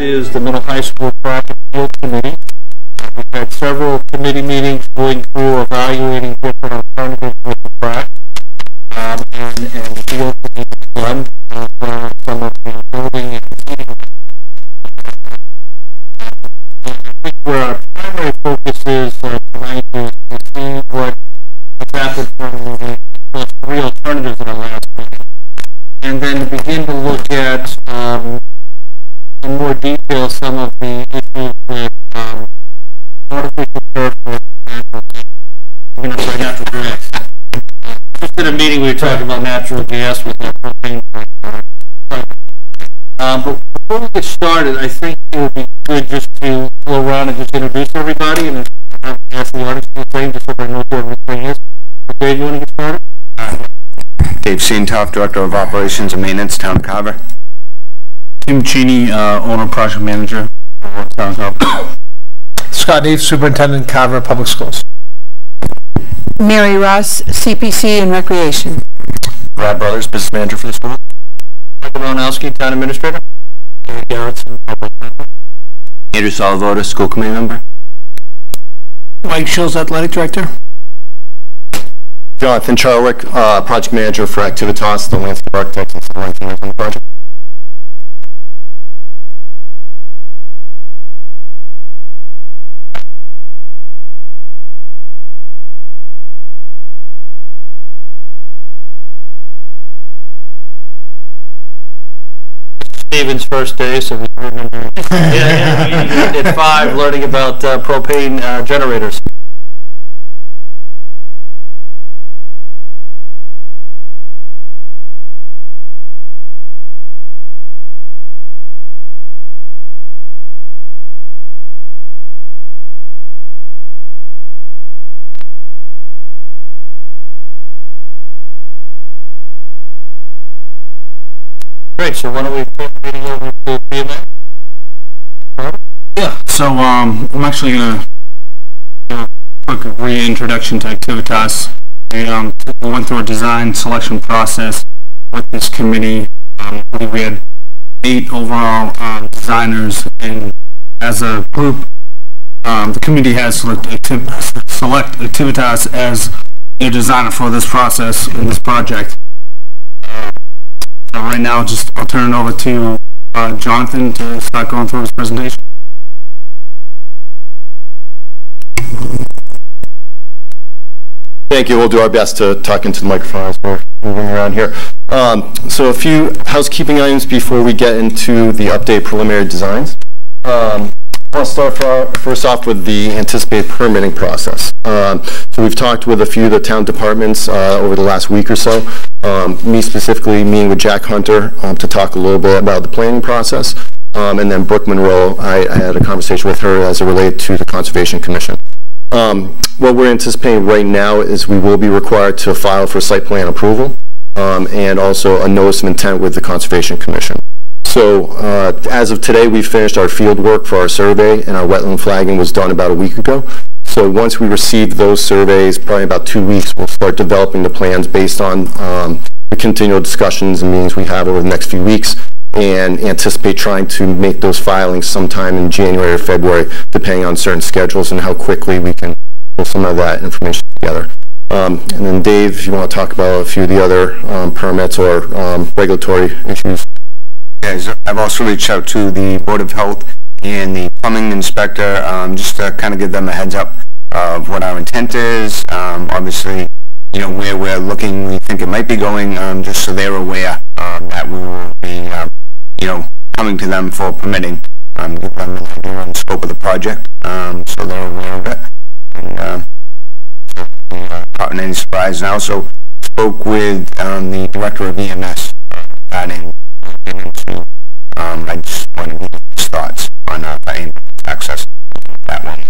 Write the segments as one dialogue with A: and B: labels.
A: is the Middle High School Project Field Committee. We've had several committee meetings going through evaluating different alternatives with the track, and the field committee done some of the building and seating. I think where our primary focus is tonight is to see what has happened from the three alternatives in our last meeting, and then to begin to look at in more detail some of the issues with artificial turf or natural gas. Just in a meeting we were talking about natural gas with that propane. But before we get started, I think it would be good just to go around and just introduce everybody and ask the audience the same, just so they know who everything is. Dave, you want to get started?
B: Dave Seentoff, Director of Operations and Maintenance, Town of Carver.
C: Tim Cheney, Owner Project Manager, Town of Carver.
D: Scott Dave, Superintendent, Carver Public Schools.
E: Mary Ross, CPC and Recreation.
B: Brad Brothers, Business Manager for the school.
A: Michael Malinowski, Town Administrator. Gary Garrettson, Public Member.
B: Andrew Salavoda, School Committee Member.
D: Mike Schultz, Athletic Director.
B: Jonathan Charwick, Project Manager for Activitas, the landscape architect and civil engineers on the project.
A: Steven's first day, so we remember at 5 learning about propane generators. Great, so why don't we put the meeting over to PMA?
C: Yeah, so I'm actually going to do a quick reintroduction to Activitas. We went through a design selection process with this committee. I believe we had 8 overall designers, and as a group, the committee has select Activitas as a designer for this process and this project. So right now, I'll turn it over to Jonathan to start going through his presentation.
B: Thank you. We'll do our best to talk into the microphone as we're moving around here. So a few housekeeping items before we get into the update preliminary designs. I'll start first off with the anticipated permitting process. So we've talked with a few of the town departments over the last week or so. Me specifically meeting with Jack Hunter to talk a little bit about the planning process. And then Brooke Monroe, I had a conversation with her as it related to the Conservation Commission. What we're anticipating right now is we will be required to file for site plan approval and also a notice of intent with the Conservation Commission. So as of today, we finished our field work for our survey, and our wetland flagging was done about a week ago. So once we receive those surveys, probably about 2 weeks, we'll start developing the plans based on the continual discussions and meetings we have over the next few weeks, and anticipate trying to make those filings sometime in January or February, depending on certain schedules and how quickly we can pull some of that information together. And then Dave, if you want to talk about a few of the other permits or regulatory issues.
F: Yeah, I've also reached out to the Board of Health and the plumbing inspector just to kind of give them a heads up of what our intent is. Obviously, where we're looking, we think it might be going, just so they're aware that we will be, coming to them for permitting, give them an idea on the scope of the project, so they're aware of it. And not any surprise. And I also spoke with the director of EMS regarding into I just wanted to get his thoughts on access that one.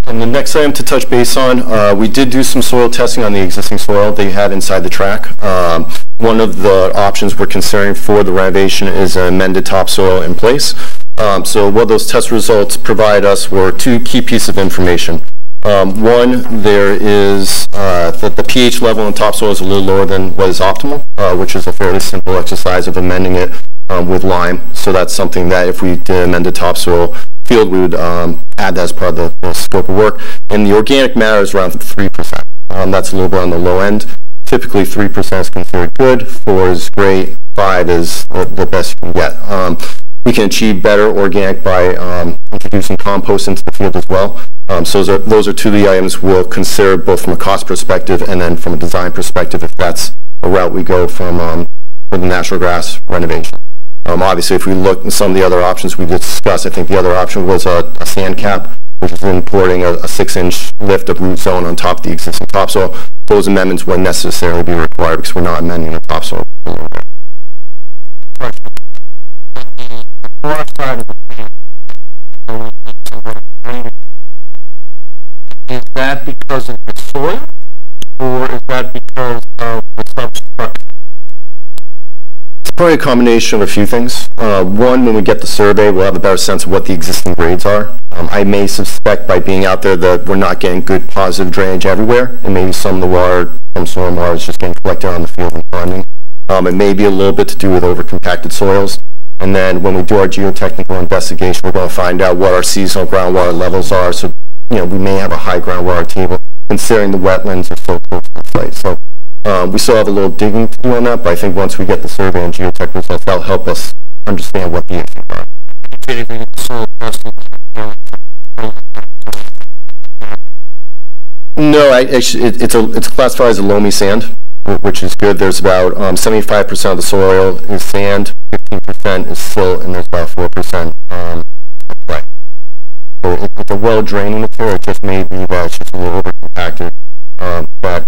B: And the next item to touch base on, we did do some soil testing on the existing soil they had inside the track. One of the options we're considering for the renovation is an amended topsoil in place. So what those test results provide us were 2 key pieces of information. One, there is that the pH level in topsoil is a little lower than what is optimal, which is a fairly simple exercise of amending it with lime. So that's something that if we did amend the topsoil field, we would add that as part of the scope of work. And the organic matter is around 3%. That's a little bit on the low end. Typically 3% is considered good, 4 is great, 5 is the best you can get. We can achieve better organic by introducing compost into the field as well. So those are two of the items we'll consider both from a cost perspective and then from a design perspective if that's a route we go from for the natural grass renovation. Obviously, if we look at some of the other options we discussed, I think the other option was a sand cap, which is importing a 6-inch lift of root zone on top of the existing topsoil. Those amendments wouldn't necessarily be required because we're not amending the topsoil.
A: Is that because of the soil, or is that because of the substructure?
B: It's probably a combination of a few things. One, when we get the survey, we'll have a better sense of what the existing grades are. I may suspect by being out there that we're not getting good positive drainage everywhere, and maybe some of the water from soil water is just getting collected on the field and ponding. It may be a little bit to do with overcompacted soils. And then when we do our geotechnical investigation, we're going to find out what our seasonal groundwater levels are. So, we may have a high groundwater table, considering the wetlands are so close to the site. So we still have a little digging to do on that, but I think once we get the survey and geotech results, that'll help us understand what the issues are. No, it's classified as a loamy sand, which is good. There's about 75% of the soil is sand, 15% is silt, and there's about 4% clay. So it's a well-draining material. It just may be that it's just a little overcompacted. That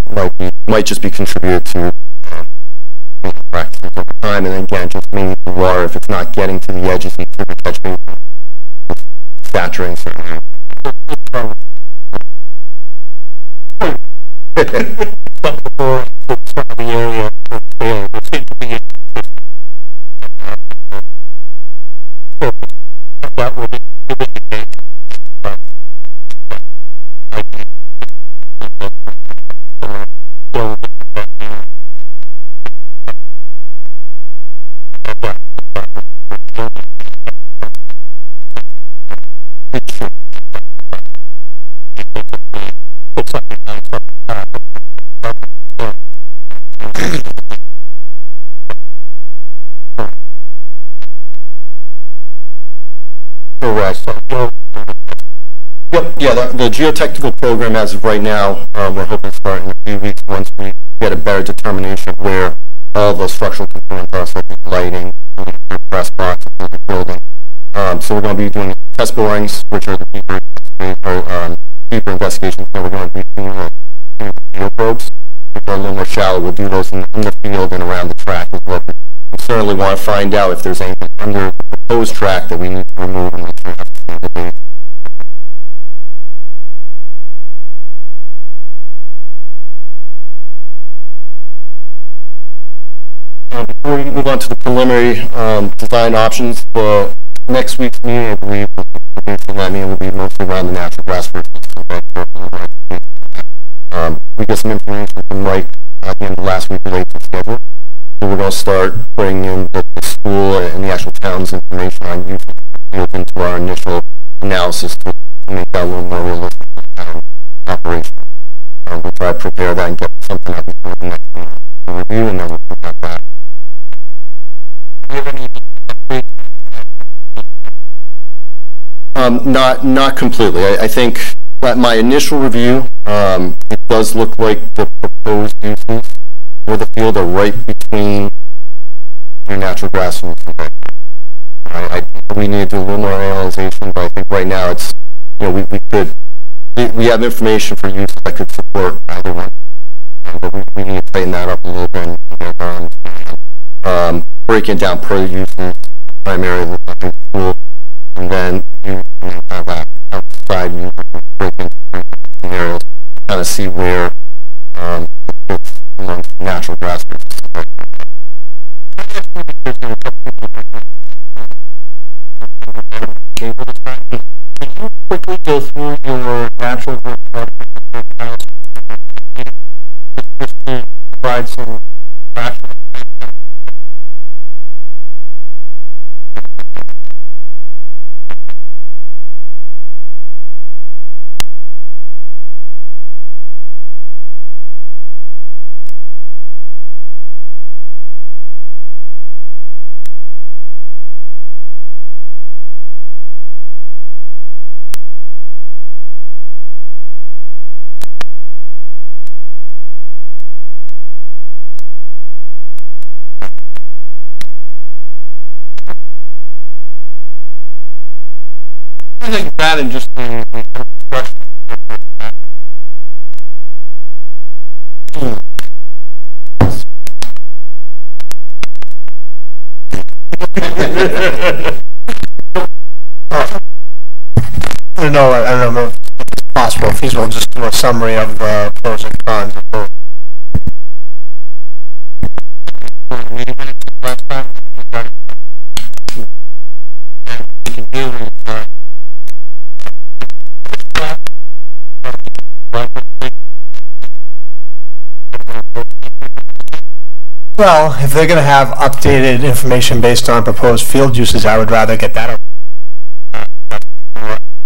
B: might just be contributed to practices over time, and then again, just maybe the water, if it's not getting to the edges of the catch basin, saturating certain the geotechnical program as of right now, we're hoping to start in a few weeks once we get a better determination of where all the structural components are, such as lighting, press boxes, and the building. So we're going to be doing test borings, which are the deeper investigations, and we're going to be doing the field probes, which are a little more shallow. We'll do those in the field and around the track as well. We certainly want to find out if there's anything under the proposed track that we need to remove and make sure before we move on to the preliminary design options, the next week's meeting, I believe, will be mostly around the natural grass versus we get some information from Mike at the end of last week related to the schedule. So we're going to start putting in the school and the actual town's information on use into our initial analysis to make that a little more realistic operation. We'll try to prepare that and get something out before the next review, and then we'll put that back. Do you have any not completely. I think that my initial review, it does look like the proposed uses for the field are right between your natural grass and your I think we need to do a little more analysis, but I think right now it's, we have information for use that could support either one, but we need to tighten that up a little bit and break it down per uses, primarily the school, and then you have that outside you break into areas, kind of see where it's natural grass. Can you
A: quickly go through your natural growth house just to provide some practical. I think that and just the construction.
D: I don't know if it's possible, feasible, just do a summary of the pros and cons of both.
A: Last time we got it. And we can deal with
D: Well, if they're going to have updated information based on proposed field uses, I would rather get that.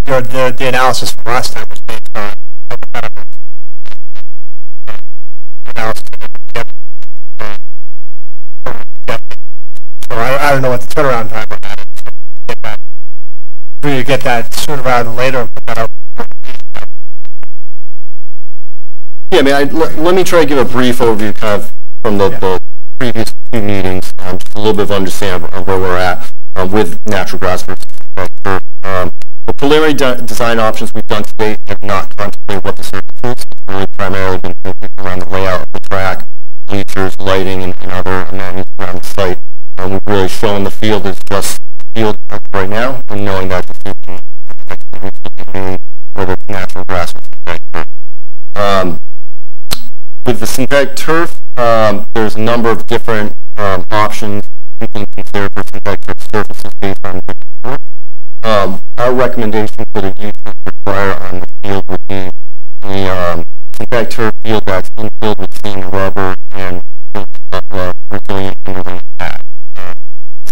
D: The analysis from last time was based on so I don't know what the turnaround time on that is. We get that sooner rather than later and put that out.
B: Yeah, I mean, let me try to give a brief overview kind of from the previous two meetings, just a little bit of understanding of where we're at with natural grass versus turf. The preliminary design options we've done today have not contemplated what the surface is. We've really primarily been focused around the layout of the track, bleachers, lighting, and other amenities around the site. We've really shown the field is just field right now, and knowing that decision whether it's natural grass or synthetic turf. With the synthetic turf, there's a number of different options we can consider for synthetic turf surfaces based on the our recommendation for the use required on the field would be the synthetic turf field that's infilled with sand rubber and resilient underlaying pad.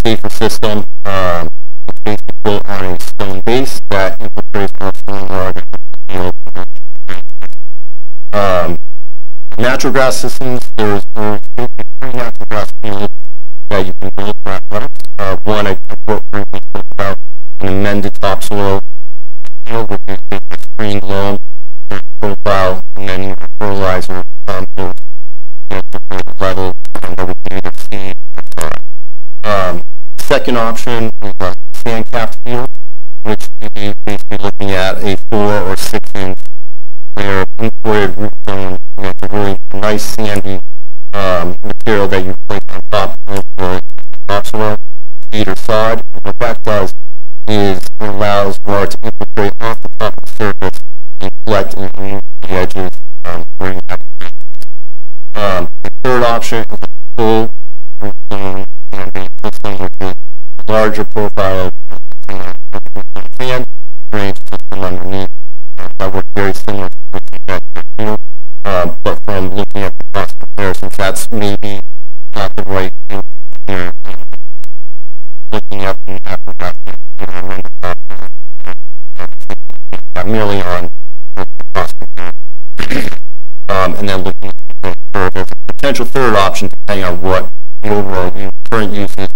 B: Safer system, it's basically built on a stone base that infiltrates the stone rug into the field. Natural grass systems, there's basically three natural grass fields that you can build for athletics. One I briefly spoke about, an amended topsoil field, which is basically screened loam, profile, and then you fertilizer, compost, for the level that we can either see or second option is a sand-capped field, which would be basically looking at a 4 or 6 inch layer of imported root zone. It's a really nice sandy material that you place on top of the topsoil, seed or sod. And what that does is it allows water to infiltrate off the top of the surface and collect into the edges where you have the third option is a full root zone and system, which is a larger profile of sand drainage system underneath. That works very similar to the field. But from looking at the cost comparisons, that's maybe not the right thing here. Looking at the natural gas, merely on the cost comparison. And then looking at the curve as a potential third option, depending on what the overall current use is.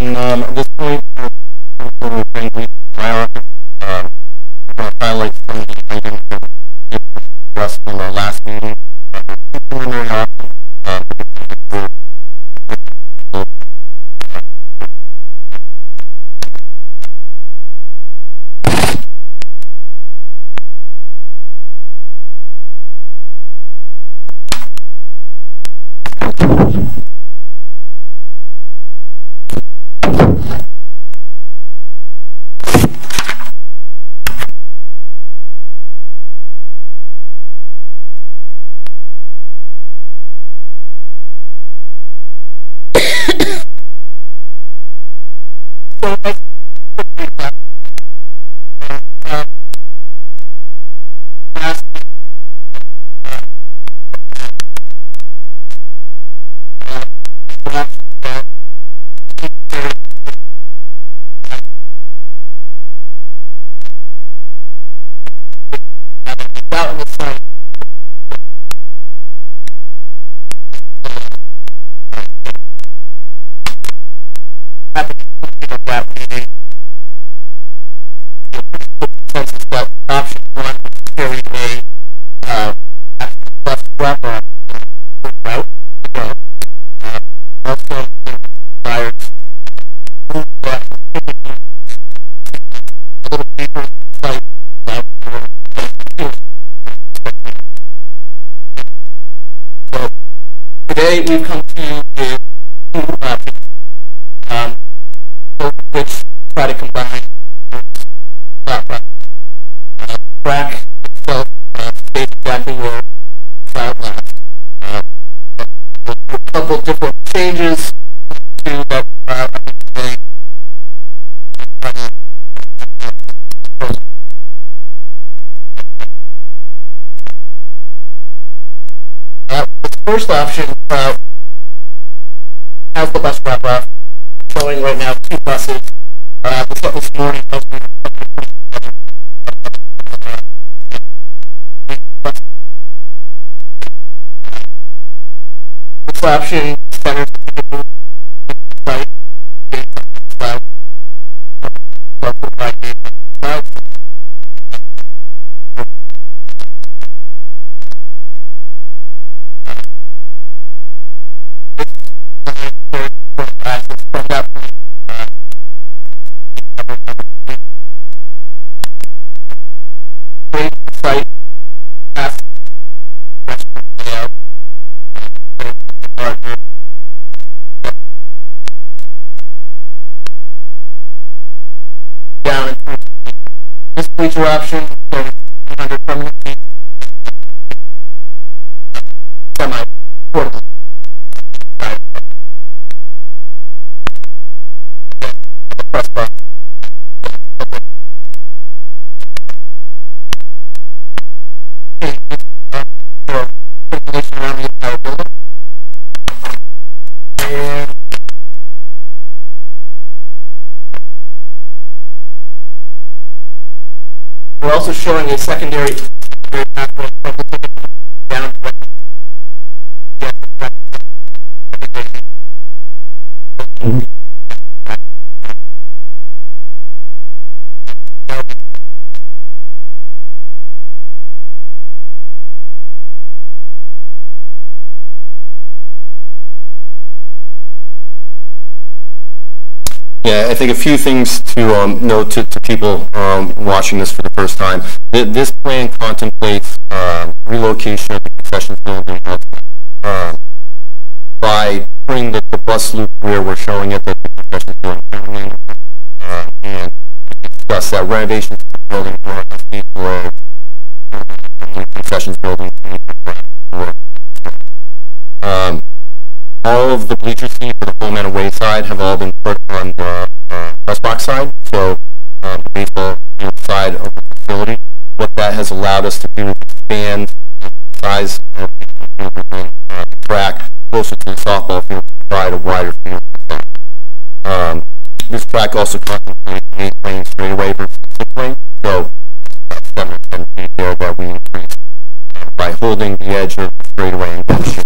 B: At this point, we're going to highlight some of the items that we discussed from our last meeting. Preliminary options.
A: Today we've come to you with two options, both of which try to combine thought process. Track itself states exactly where it's out last. A couple different changes to that today. The first option has the bus drop off, showing right now 2 buses. This morning, this option centers the site from that point. Site past restaurant layout. Down into this bleacher option, 200 permanent feet. Semi-portable. Press button. For circulation around the entire building. And we're also showing a secondary pathway from the ticket down to
B: Yeah, I think a few things to note to people watching this for the first time. This plan contemplates relocation of the concessions building by putting the bus loop where we're showing it, the concessions building, and discuss that renovations to the building for concessions building. All of the bleacher seats for the Pullman away side have all been put on the press box side, so the baseball side of the facility. What that has allowed us to do is expand the size of the track closer to the softball field to provide a wider field. This track also contemplates an 8-lane straightaway versus 6-lane, so 7 or 10 feet there that we increase by holding the edge of the straightaway and getting shit.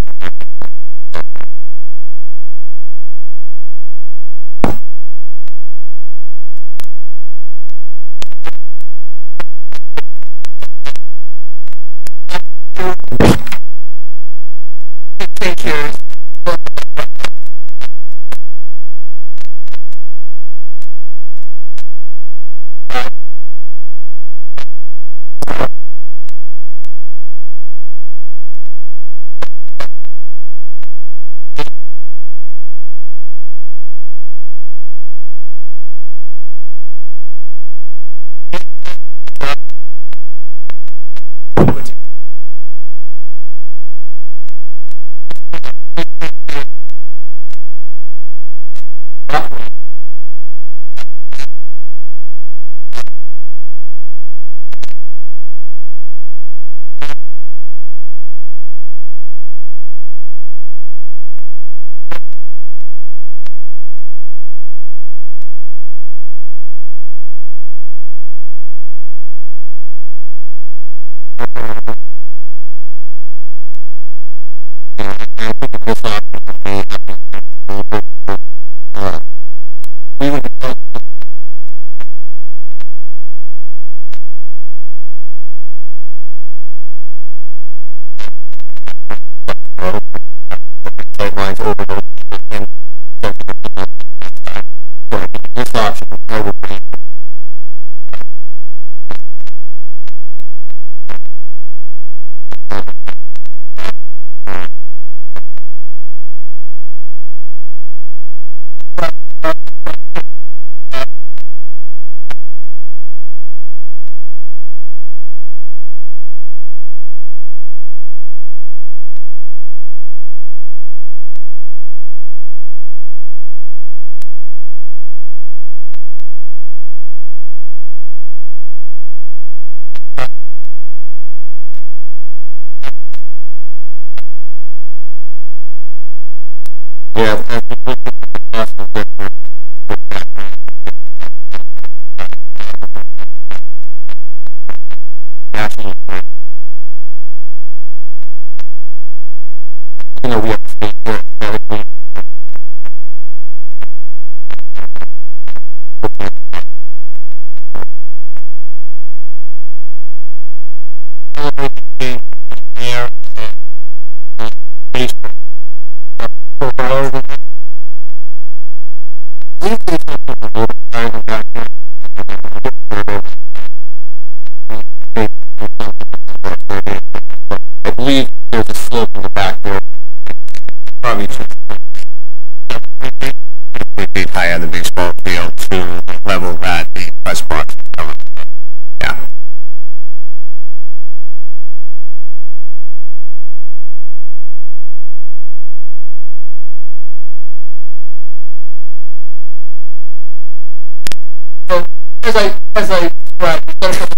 A: Yeah, as we look at the cost of this, national, we have to stay here aesthetically. I believe there's a slope in the back there. Probably 2
F: feet higher than the baseball field to level that the press box. Yeah.
A: So as I described, we've got a couple of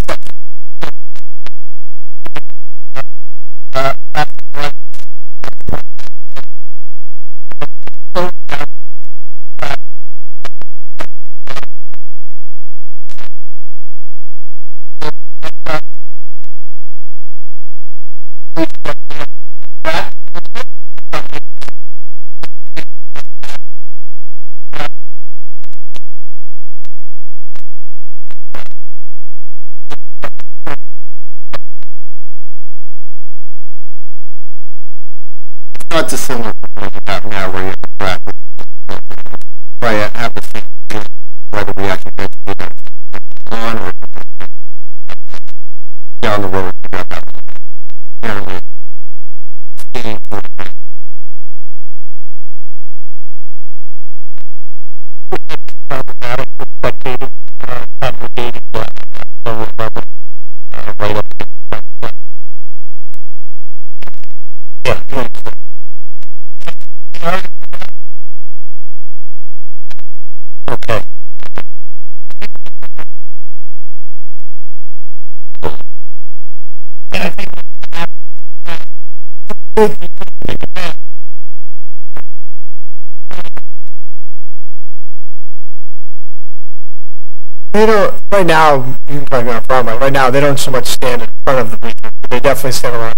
A: not dissimilar from what we have now, where you have to practice. Right, have the same feeling, whether we actually get it on or down the road. Generally, okay.
D: They don't, right now, you can probably not wrong, but right now, they don't so much stand in front of the bleachers. They definitely stand around.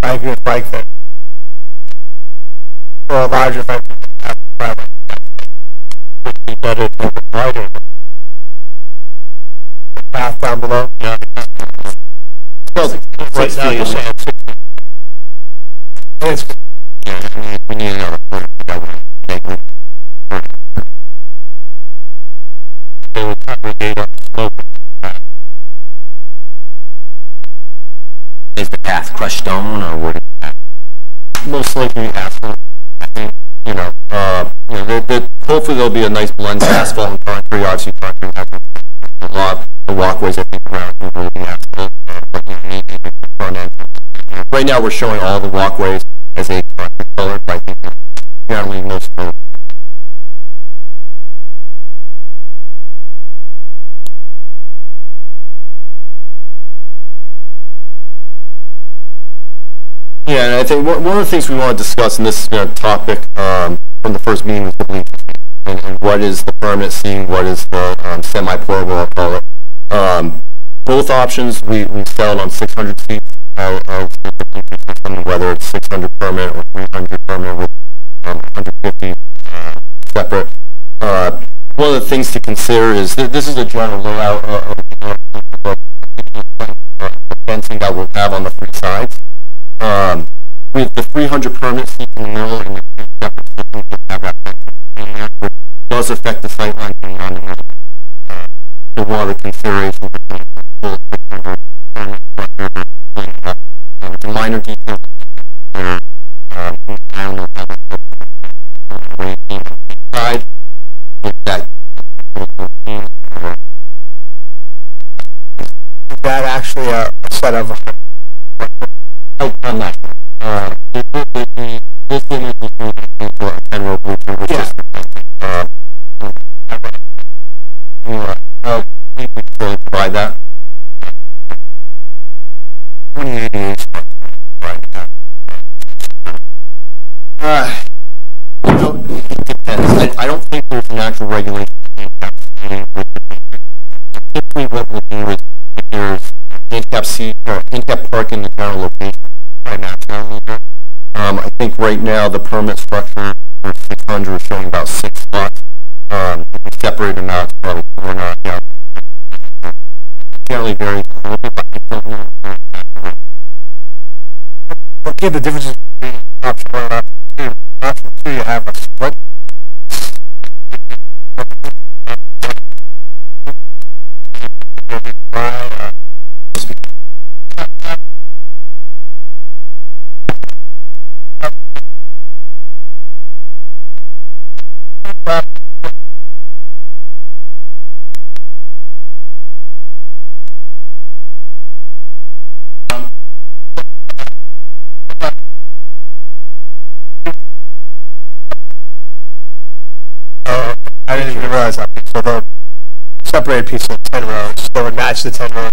D: I agree with Mike that for a larger event, would be better to have a wider path down below.
A: Yeah. Well,
D: Right now, you're saying 60. It's
A: yeah, we need another point that we take with. They would congregate on the slope.
G: Is the path crushed stone or wood?
A: Most likely asphalt. I think, hopefully there'll be a nice blend of asphalt and concrete. Obviously, concrete has a lot. The walkways, I think, around here will be asphalt. Front end. Right now, we're showing all the walkways as a concrete color, but I think generally most of them.
B: Yeah, and I think one of the things we want to discuss in this topic from the first meeting was the bleaching, and what is the permanent seam, what is the semi-portable, I'll call it. Both options we settled on 600 feet, whether it's 600 permanent or 300 permanent with 150 separate. One of the things to consider is that this is a general layout of the fencing that we'll have on the three sides. With the 300 permanent seats in the middle and the three separate systems that have that fencing in there, which does affect the sight line being on the middle. So one of the considerations of the full 600 permanent structure it's a minor detail where I don't know how that's side with that
D: is that actually a set of
A: I'm not sure. This image is used for a general bleacher, which is we can really provide that. 2088 right now.
B: You know, it depends. I don't think there's an actual regulation. Typically, what we'll do is if there's handicap seat or handicap park in the general location, try and match that a little bit. I think right now the permit structure for 600 is showing about 6 spots. If we separate them out, it's probably 4 not yeah. Generally varies a little bit, but I don't know.
D: Again, the difference between option 1 and option 2. Option 2, you have a split. I didn't even realize that. So the separated piece of 10 rows, so it would match the 10 rows.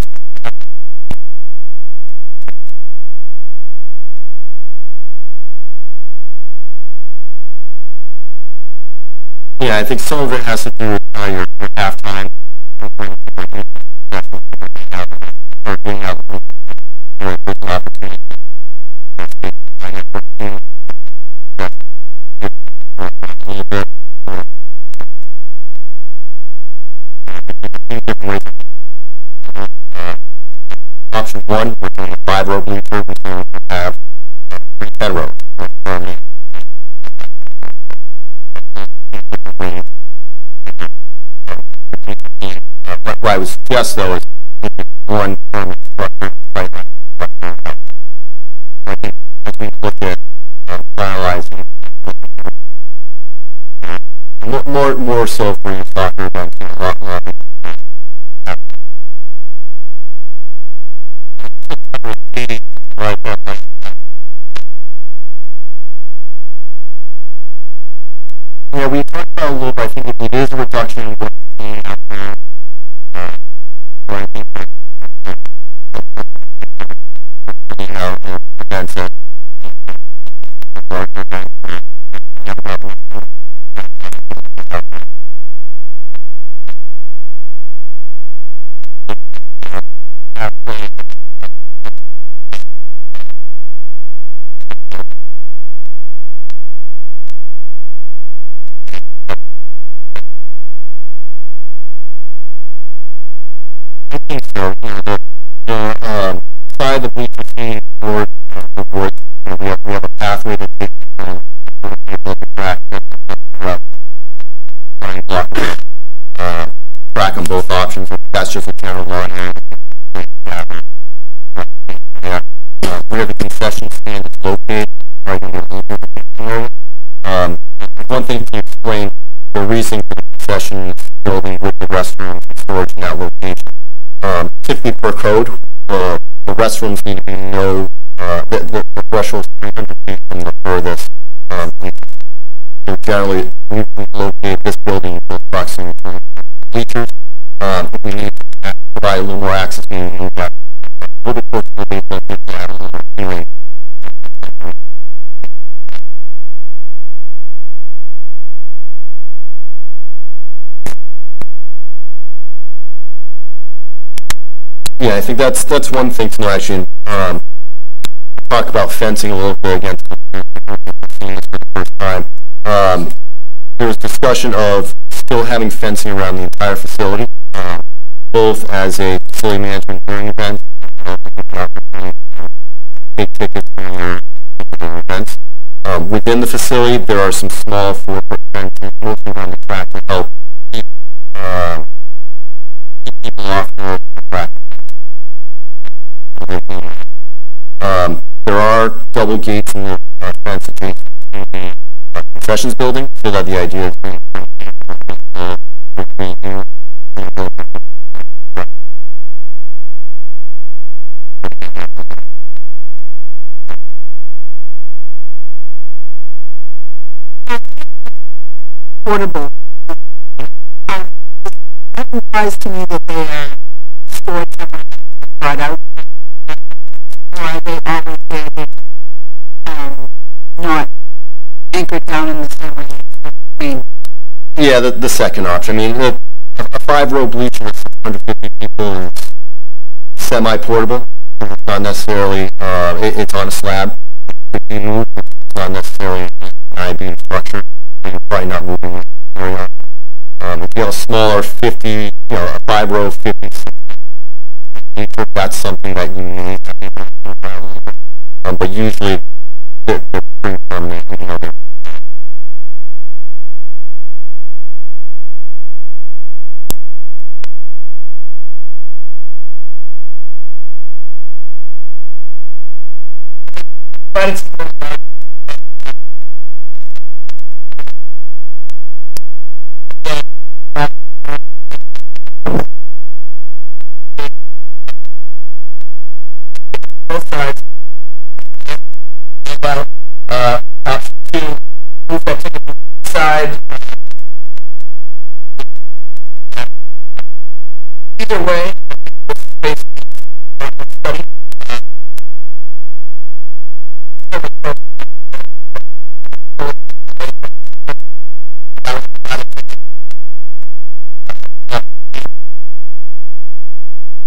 B: Yeah, I think some of it has to do with your halftime. Option 1, we're doing a 5-row bleacher, which we have 3 10 rows. What I would suggest, though, is one permit structure right now. I think as we look at finalizing more so for your soccer events, yeah, we talked about a little bit. I think it is a reduction in what's being out there. I think that events that larger events I think so. You know, the side of the bleacher team toward the woods, you know, we have a pathway that takes the track try and block track on both options. That's just a general law. Where the concession stand is located, right in the one thing to explain the reason for the concession building with the restrooms and storage in that location. Typically per code, the restrooms need to be the threshold is 300 feet from the furthest. So generally, we locate this building in proximity to bleachers. If we need to provide a little more access, we move that a little bit closer to the base to have a little more ceiling. Yeah, I think that's one thing to know. Actually, talk about fencing a little bit again for the first time. There was discussion of still having fencing around the entire facility, both as a facility management during events, big tickets for events. Within the facility, there are some small 4-foot fences, mostly around the track to help keep people off the track. There are double gates in the fence adjacent to the concessions building, so that the idea is
E: portable. That implies to me that they are stored separately, spread out. Or are they always there, not
B: Yeah, the second option. I mean, a 5-row bleacher with 650 people is semi-portable. It's not necessarily, it's on a slab. It can be moved, but it's not necessarily an I-beam structure. You're probably not moving it very often. If you have a smaller 50, a 5-row 50 bleacher, that's something that you need. But usually they're pretty permanent.
A: Both sides. Option 2, move that to the side. Either way, space study.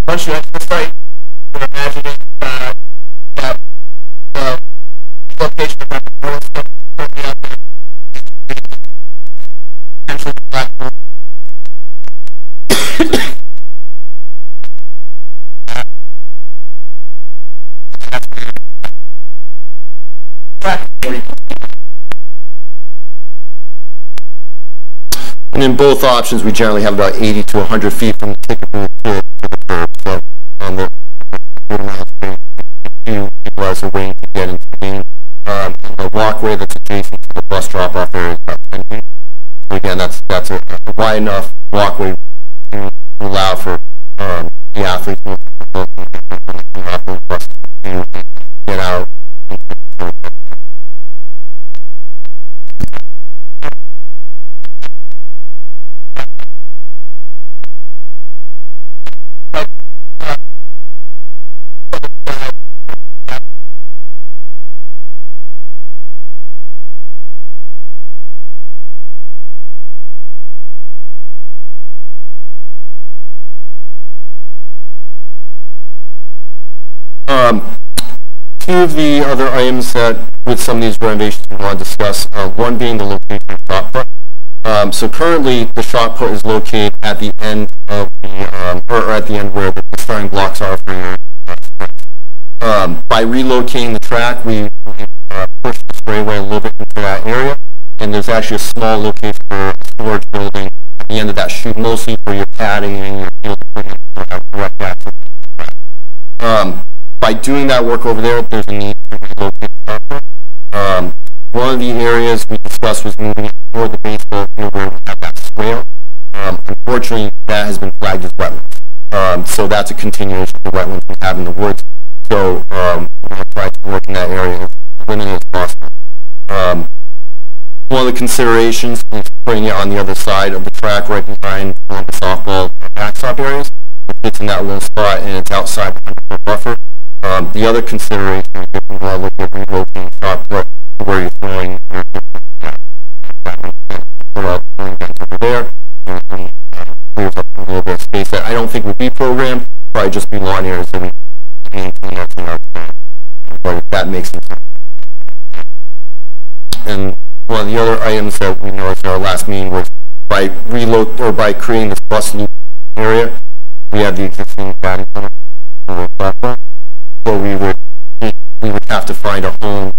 A: Once you enter the site, we're imagining that the location of that portal stuff currently out there potentially black.
B: And in both options, we generally have about 80 to 100 feet from the ticket booth to the curb. So on the few people as a way to get into the game. And the walkway that's adjacent to the bus drop-off area is about 10 feet. So again, that's a wide enough walkway to allow for the athletes to get out. Two of the other items that with some of these renovations we want to discuss, one being the location of the shot put. So currently the shot put is located at the end of the, or at the end where the starting blocks are for your by relocating the track, we push the sprayway a little bit into that area, and there's actually a small location for a storage building at the end of that chute, mostly for your padding and your field equipment for direct access. By doing that work over there, there's a need to relocate the shot. One of the areas we discussed was moving it toward the baseball field where we have that swale. Unfortunately, that has been flagged as wetlands. So that's a continuation of the wetlands we have in the woods. So we're going to try to work in that area as limited as possible. One of the considerations is putting it on the other side of the track, right behind one of the softball backstop areas. It fits in that little spot, and it's outside the 100-foot buffer. The other consideration is if we want to look at relocating shot put to where you're throwing your over there, and clears up a little bit of space that I don't think would be programmed, probably just be lawn areas that we maintain that's in our plan. But if that makes sense. And one of the other items that we noticed in our last meeting was by creating this bus loop area, we have the existing batting center on the platform. So we would have to find a home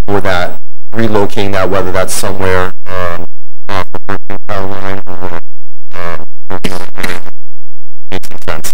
B: for that, relocating that, whether that's somewhere off the 13th power line or makes some sense.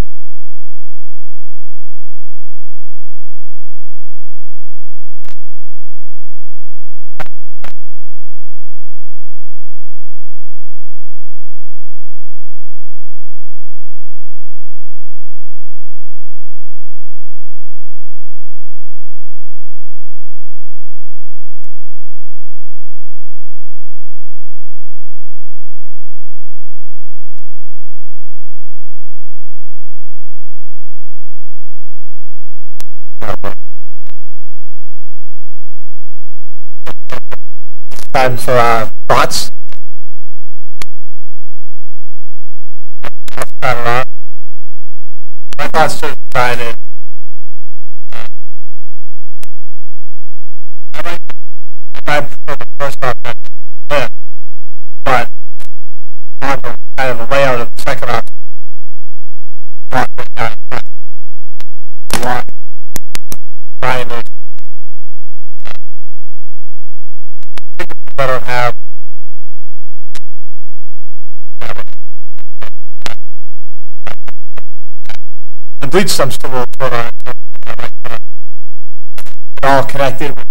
D: Time for thoughts. started off. My thoughts to design it. I prefer the first option, but on the kind of the layout of the second option. Trying to better have the bleach some still will put on all connected with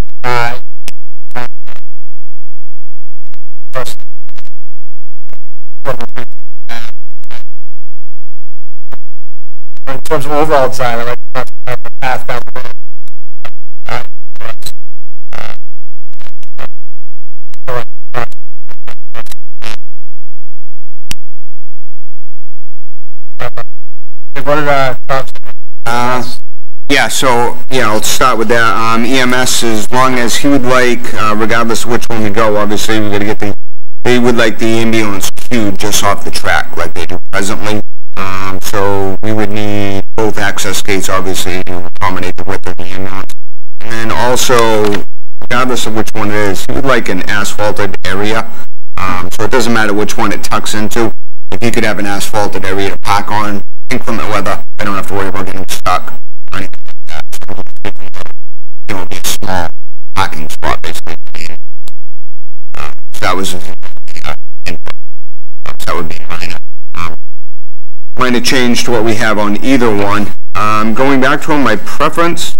D: in terms of overall design, I like to have the path down the road. What did
F: Yeah, so, let's start with that. EMS, as long as he would like, regardless of which one we go, obviously we got to get they would like the ambulance queued just off the track like they do presently. So we would need both access gates, obviously, to accommodate the width of the ambulance. And then also, regardless of which one it is, he would like an asphalted area. So it doesn't matter which one it tucks into. If you could have an asphalted area to park on, inclement weather, I don't have to worry about getting stuck or anything like that. So, it would be a small parking spot, basically. So that was input. So that would be minor change to what we have on either one. Going back to my preference,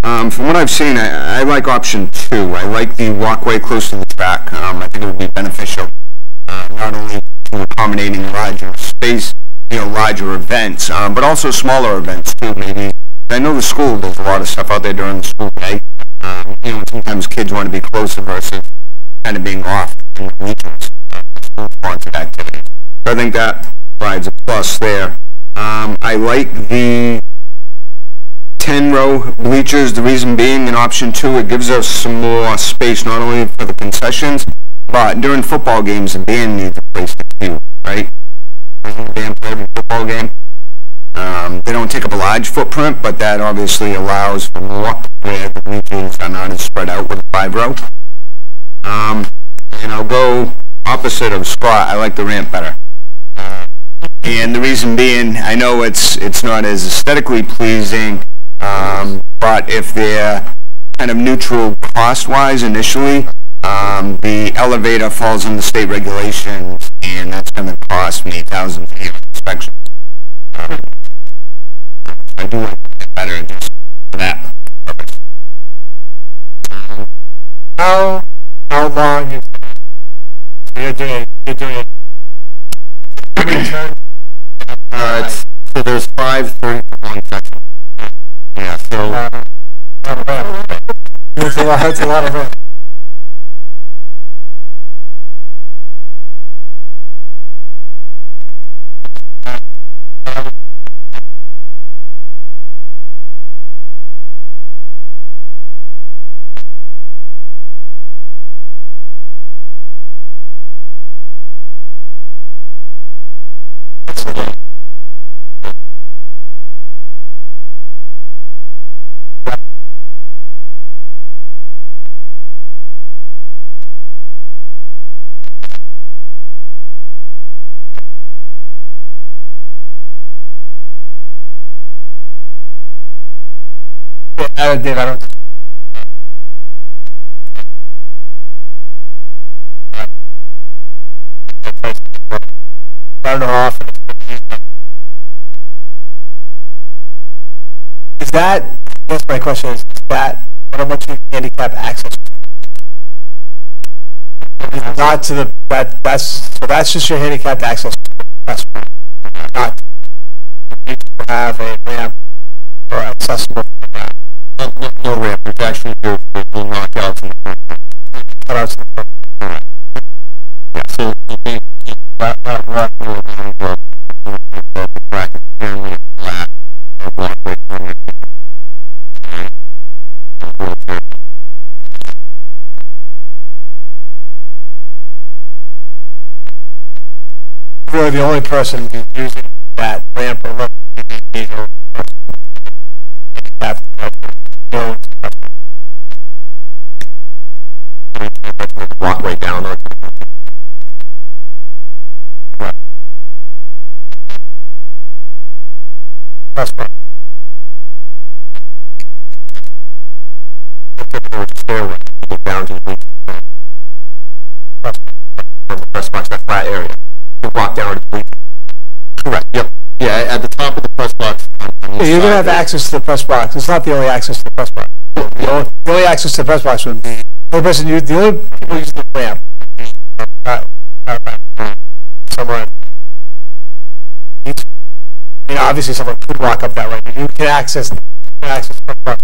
F: from what I've seen, I like option 2. I like the walkway close to the track. I think it would be beneficial, not only to accommodating larger space, larger events, but also smaller events too, maybe. I know the school does a lot of stuff out there during the school day. Sometimes kids want to be closer versus kind of being off in the weekends, school-sponsored activities. So I think that provides a plus there. I like the 10-row bleachers, the reason being in option 2, it gives us some more space, not only for the concessions, but during football games, the band needs a place to queue, right? Band play every football game. They don't take up a large footprint, but that obviously allows for more where the bleachers are not as spread out with a 5-row. And I'll go opposite of Scott. I like the ramp better. And the reason being, I know it's not as aesthetically pleasing, but if they're kind of neutral cost-wise initially, the elevator falls under state regulations, and that's going to cost me thousands of years inspection. I do like it better just for that purpose.
D: how long is you're doing how many turns?
B: So there's 5 for one section. Yeah, so
D: That's a lot of it. Dave, I don't know how often is that, that's my question, is that how much you handicap access? Not to the, that's just your handicap access. Not to have a ramp or accessible ramp.
B: no ramp. There's actually little knockouts in the front.
D: Cutouts in the front.
B: Yeah, so you flat around the bracket, fairly flat, walkway from it.
D: Really, the only person who's using ramp or look.
G: Walkway down or
D: Restaurant.
G: stairway down to the press box, that flat area. You walk down to the
B: Correct. Yep. Yeah, at the top of the press box.
D: Yeah, you're going to have access to the press box. It's not the only access to the press box. The only access to the press box would be the only people using the ramp. Somewhere. Obviously, someone could walk up that way. You can access the press box.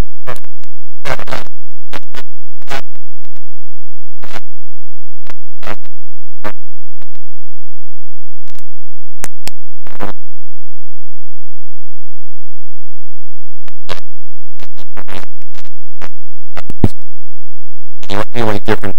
G: really different.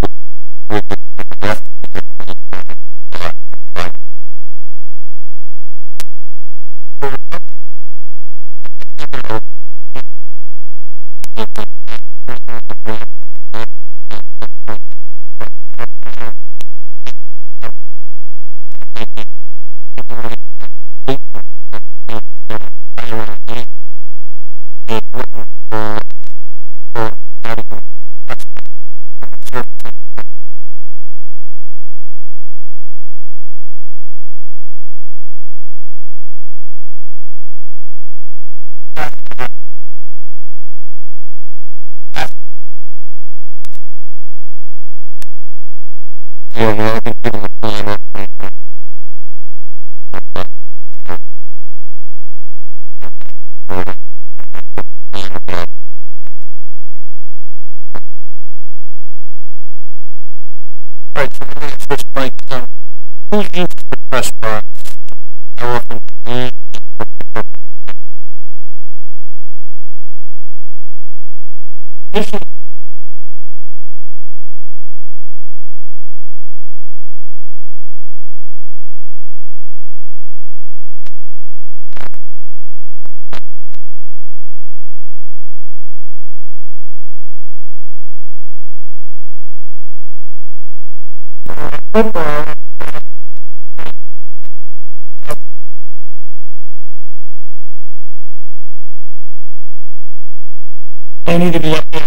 A: They need to be up there.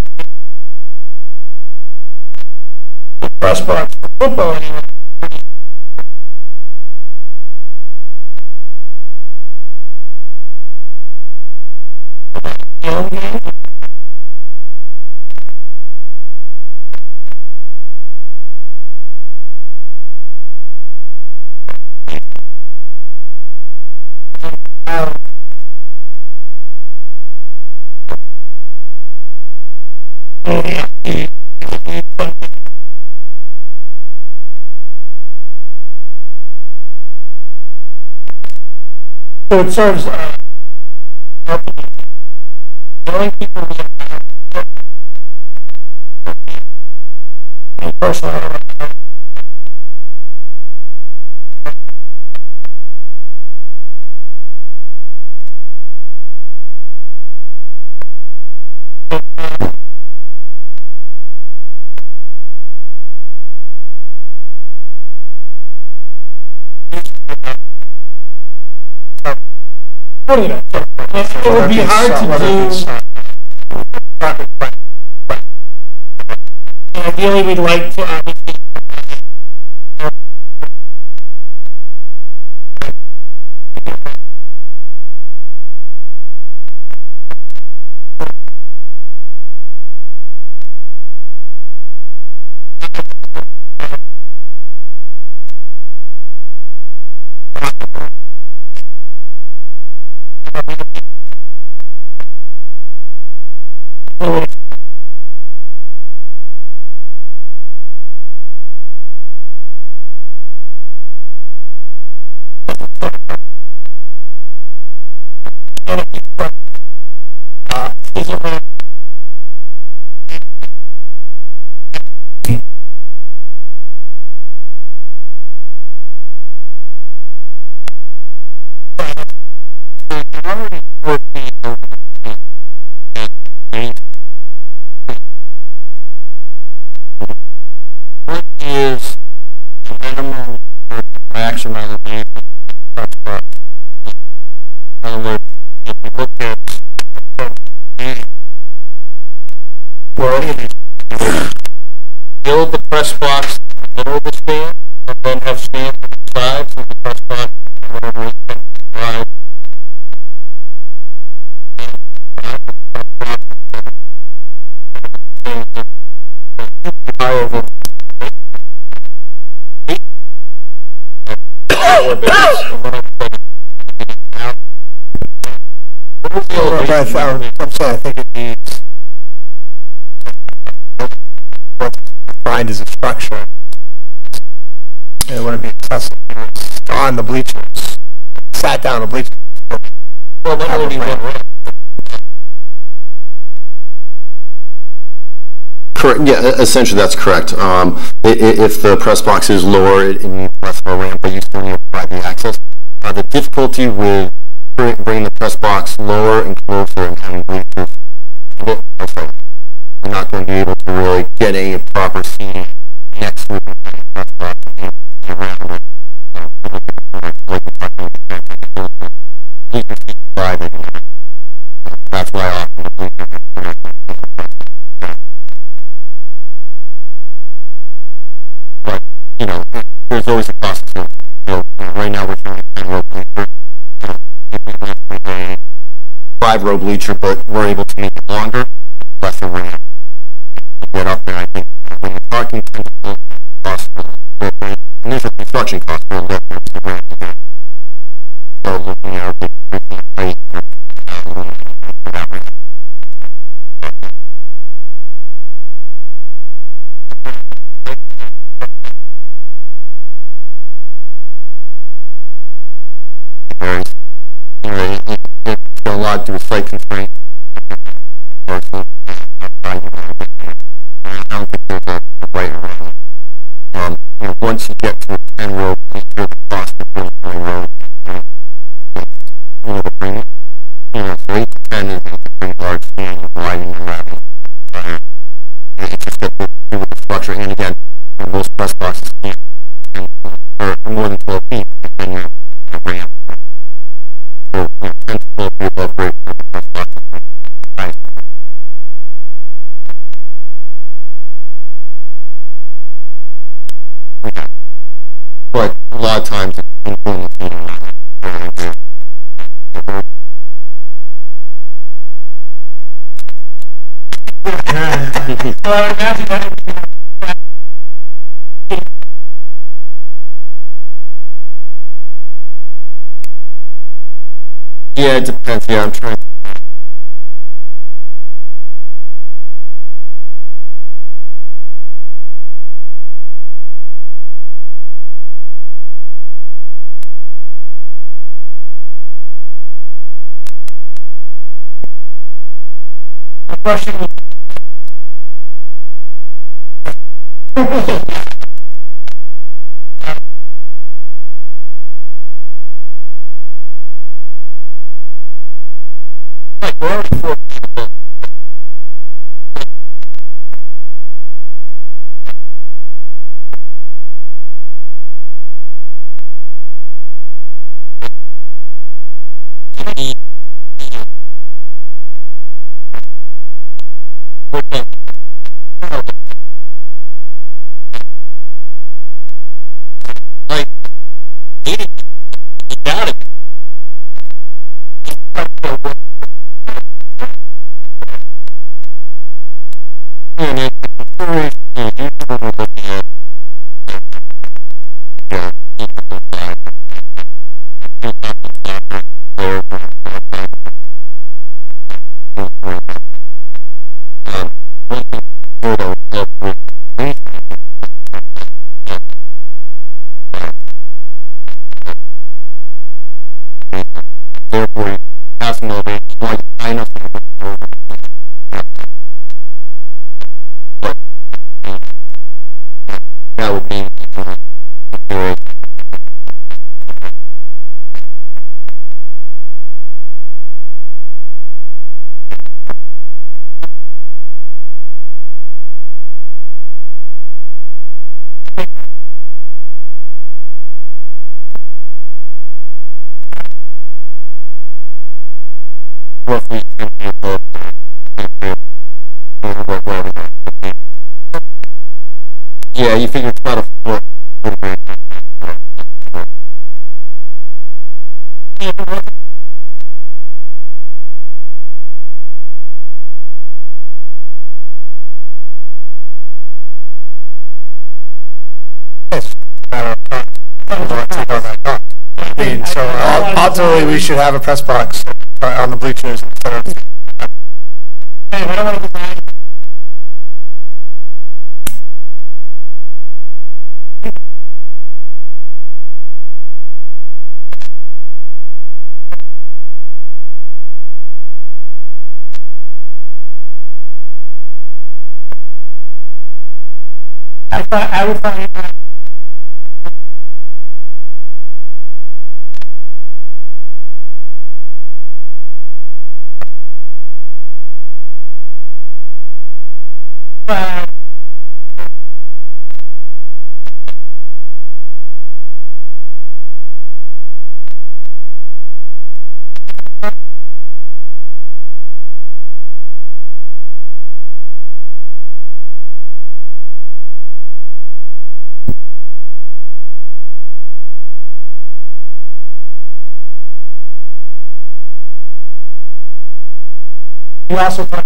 A: Press box for football anyway. So it serves knowing people personal. It would be hard to do. Ideally, we'd like to obviously. is the minimum or maximum elevation of the truss. In other words, if you look at build the press box in the middle of the stand, and then have stand on the sides of the press box, whatever is going to drive.
D: I'm saying I think it needs what's defined as a structure. And it wouldn't be accessible on the bleachers, sat down on the bleachers.
A: Well, that only one row.
B: Correct. Yeah, essentially that's correct. If the press box is lower, it needs less of a ramp, but you still need to provide the access. The difficulty with bringing the press box lower and closer and having bleachers look also, you're not going to be able to really get any proper seating next to the press box around it. That's why often the bleachers are but, you know, there's always a cost to it. So, right now we're trying to 10-row bleacher. A 5-row bleacher, but we're able to make it longer, less of a ramp. Get up there, I think, when you're talking technical cost, the initial construction cost for a lift, there's the ramp to get. So looking at the height, that ramp. It's a lot to do with site constraints. I don't think there's a right or wrong. Once you get to a 10-row, the cost of building a road, the premium. So 8 to 10 is a pretty large stand, widening and wrapping. It's just that the structure, and again, most press boxes can't, or more than 12 feet, then you're a ramp. So 10 to 12 feet above grade for the press box. Right. Yeah. But a lot of times, yeah, it depends. Yeah, I'm trying. Therefore, you have to know that you want to high enough to that would be
A: roughly yeah, you figure it's about a foot.
D: So ultimately, we should have a press box on the bleachers instead of.
E: Hey, I don't want to design. I would find you also talk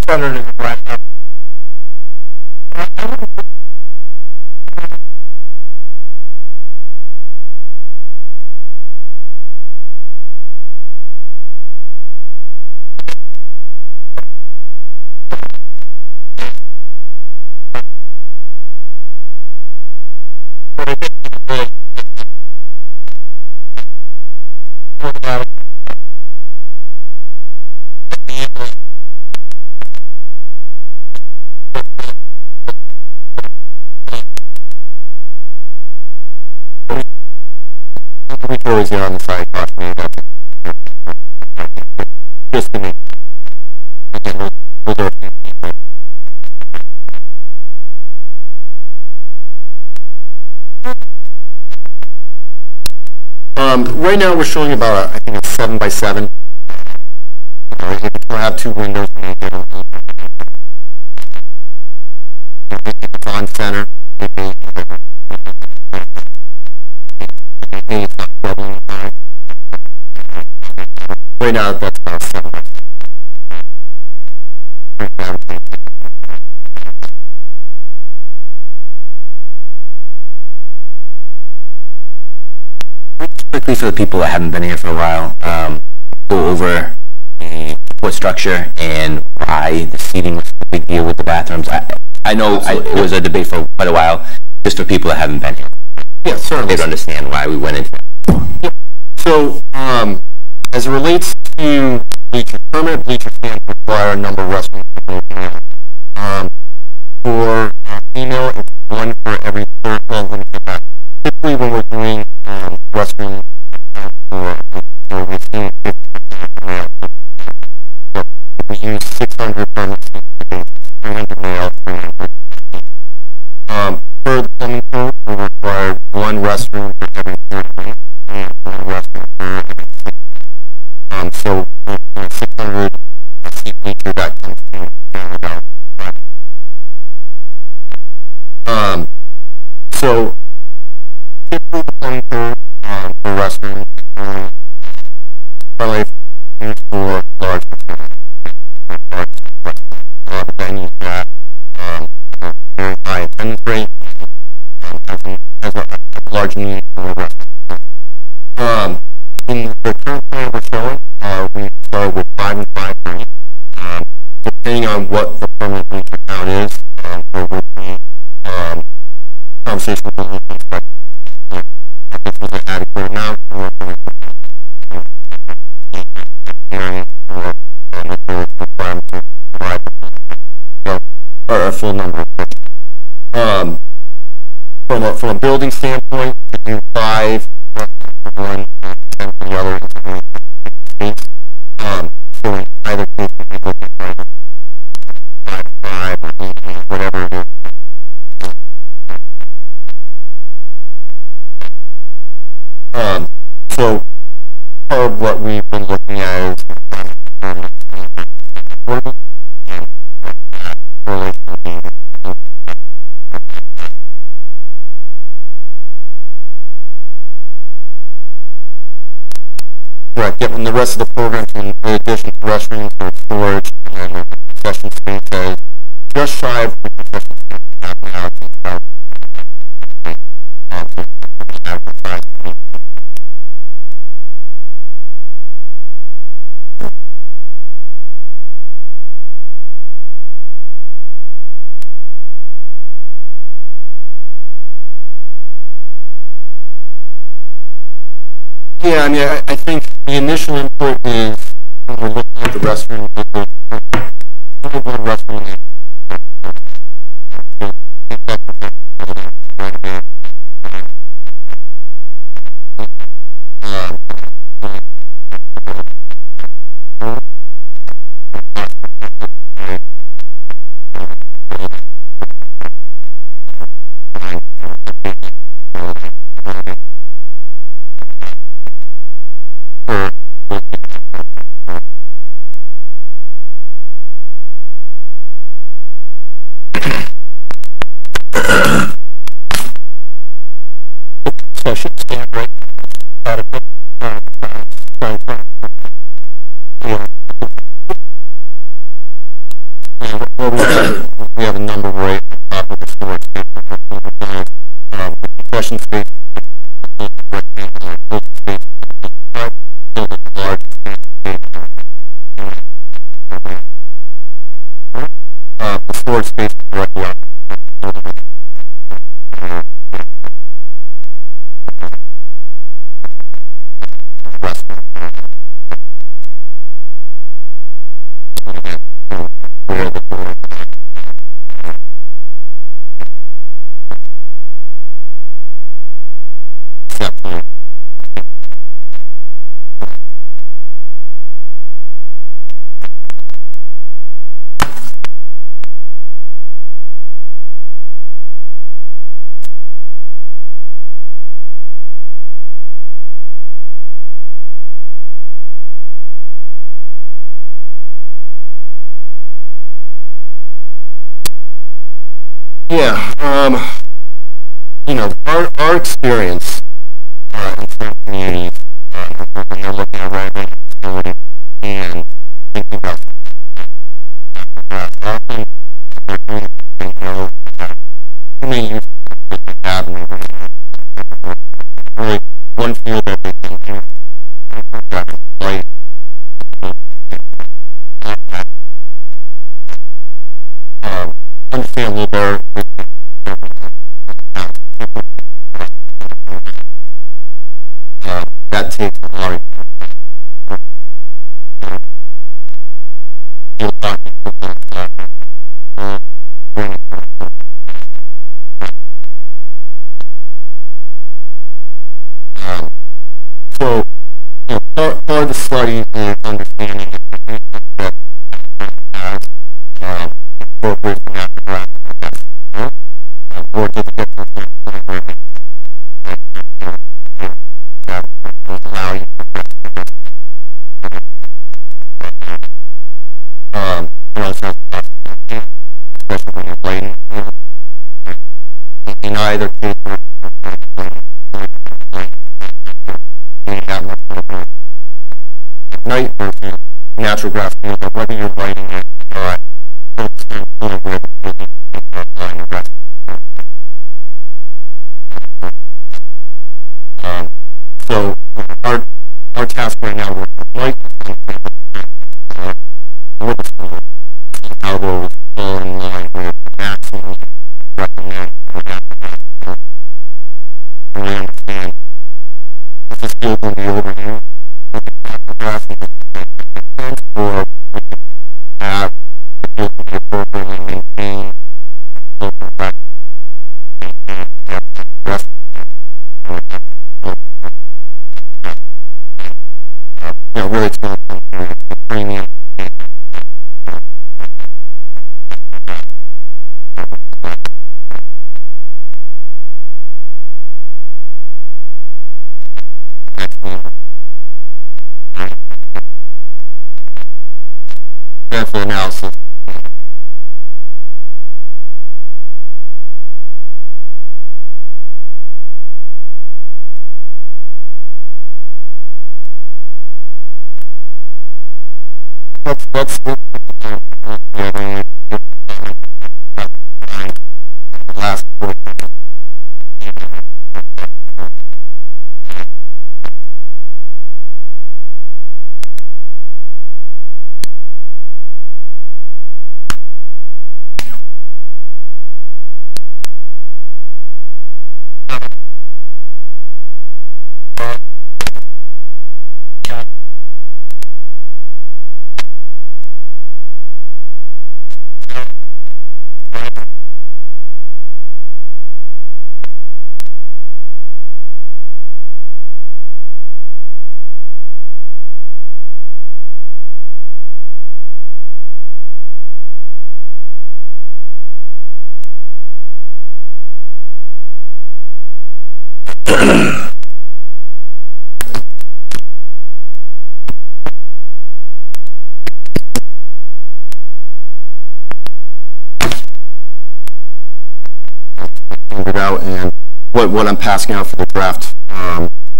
E: better than right now.
A: We can always get on the side talk to me about just to me. Again, those are right now we're showing about I think a 7x7. We'll have two windows. It's on center. Right now, that's about 7.
H: Quickly for the people that haven't been here for a while, go over the support structure and why the seating was a big deal with the bathrooms. I know it was a debate for quite a while, just for people that haven't been here.
A: Yeah, certainly.
H: They don't understand why we went into it.
A: Yep. So, as it relates to bleachers, permanent bleacher stands require a number of restrooms. For female, it's one for every third. Well, let me get back. Typically, when we're doing restroom for we're seeing 50% male. So we use 600 permanent space, 300 male, 300. Per the plumbing code, we require one restroom for every third room and one restroom for every 6. So with 600 seat bleacher, that comes to about 5. So typically the plumbing code for restrooms probably used for large facilities. attendance rate has a large need for restaurants. In the current plan we're showing, we start with 5 and 5 3. Depending on what the permanent feature count is, there will be conversation with the local inspector. If this was an adequate amount, or if there was a requirement to provide or a full number of pitches. From a building standpoint, we do 5 restaurants for one, 10 for the other, space. So in either case, we can look at 5 5 or 8, whatever it is. So part of what we've been looking at is right, getting the rest of the program in addition to restrooms or storage and then concession space as just shy of the concession space we have now. Yeah, I mean, I think the initial input is when we're looking at the restroom, so I should stand right adequate. We have a number right at the top of the storage space. The concession space, large the storage space directly on. Yeah, you know, our experience in some communities, when they're looking at renovating facilities and thinking about often they're doing things, you know, too many uses that they have, and really one field that they can do that is right. Understand a little better. That takes a lot of so, you know, part of the study is understanding that as incorporates the natural grass or allow you especially when you're lighting. In either case, night versus natural grass field, or whether you're lighting it or focusing on where the grass.
B: Carver was fall in line with maximum recommended. And I understand this is still going to be overview of the paragraph or have the field to be appropriately maintained. Really it's not premium. Careful analysis. Let's look at the last quarter. Out and what I'm passing out for the draft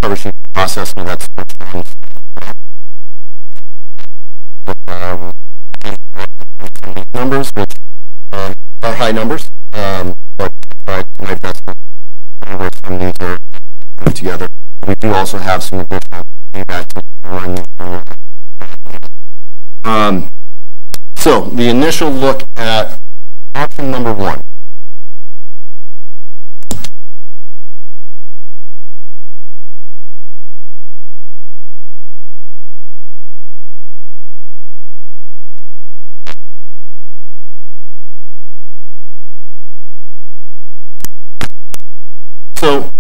B: cover sheet process, and that's numbers, which are high numbers, but I try my best to where some of these are put together. We do also have some additional feedback to run. So the initial look at option number 1. So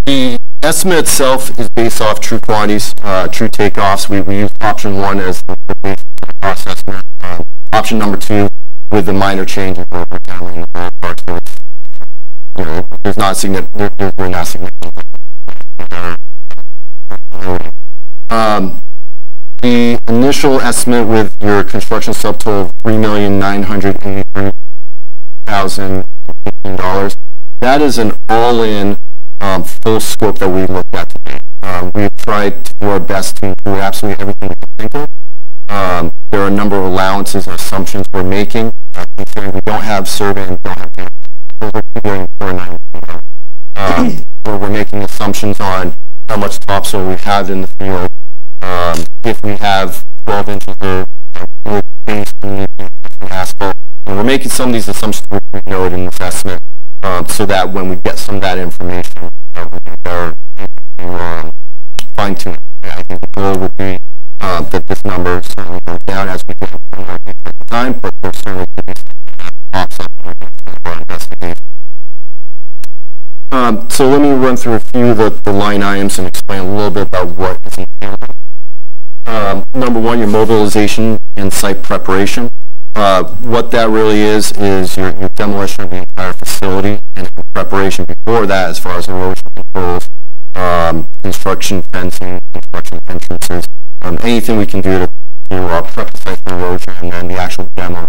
B: the estimate itself is based off true quantities, true takeoffs. We use option 1 as the base cost estimate. Option number 2 with the minor changes where we're handling the ballpark. So it's, you know, there's not significant. There's not significant. The initial estimate with your construction subtotal of $3,983,015. That is an all-in full scope that we looked at today. We've tried to do our best to include absolutely everything we can think of. There are a number of allowances and assumptions we're making, considering we don't have survey and don't have where we're making assumptions on how much topsoil we have in the field, if we have 12 inches of base asphalt. And we're making some of these assumptions we noted in this estimate, so that when we get some of that information, we can fine-tune. I think the goal would be that this number certainly goes down as we get more time, but there's certainly pops up for our investigation. So let me run through a few of the line items and explain a little bit about what is entailed. Number 1, your mobilization and site preparation. What that really is your demolition of the entire facility and preparation before that as far as erosion controls, construction fencing, construction entrances, anything we can do to prep the site for erosion, and then the actual demo.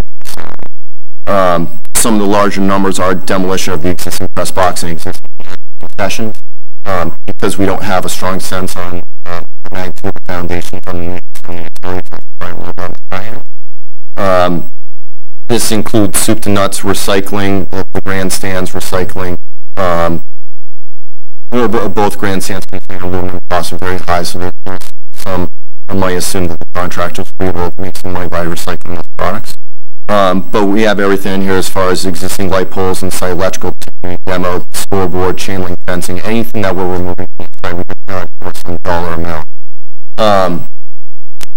B: Some of the larger numbers are demolition of the existing press box and existing concessions, because we don't have a strong sense on the magnitude of the foundation from the this includes soup to nuts recycling, the grandstands recycling. Both grandstands containing aluminum costs are very high, so there's some, I might assume that the contractors will be able to make some money by recycling those products. But we have everything in here as far as existing light poles and site electrical demo, scoreboard, chain link fencing, anything that we're removing from the site, we can for some dollar amount.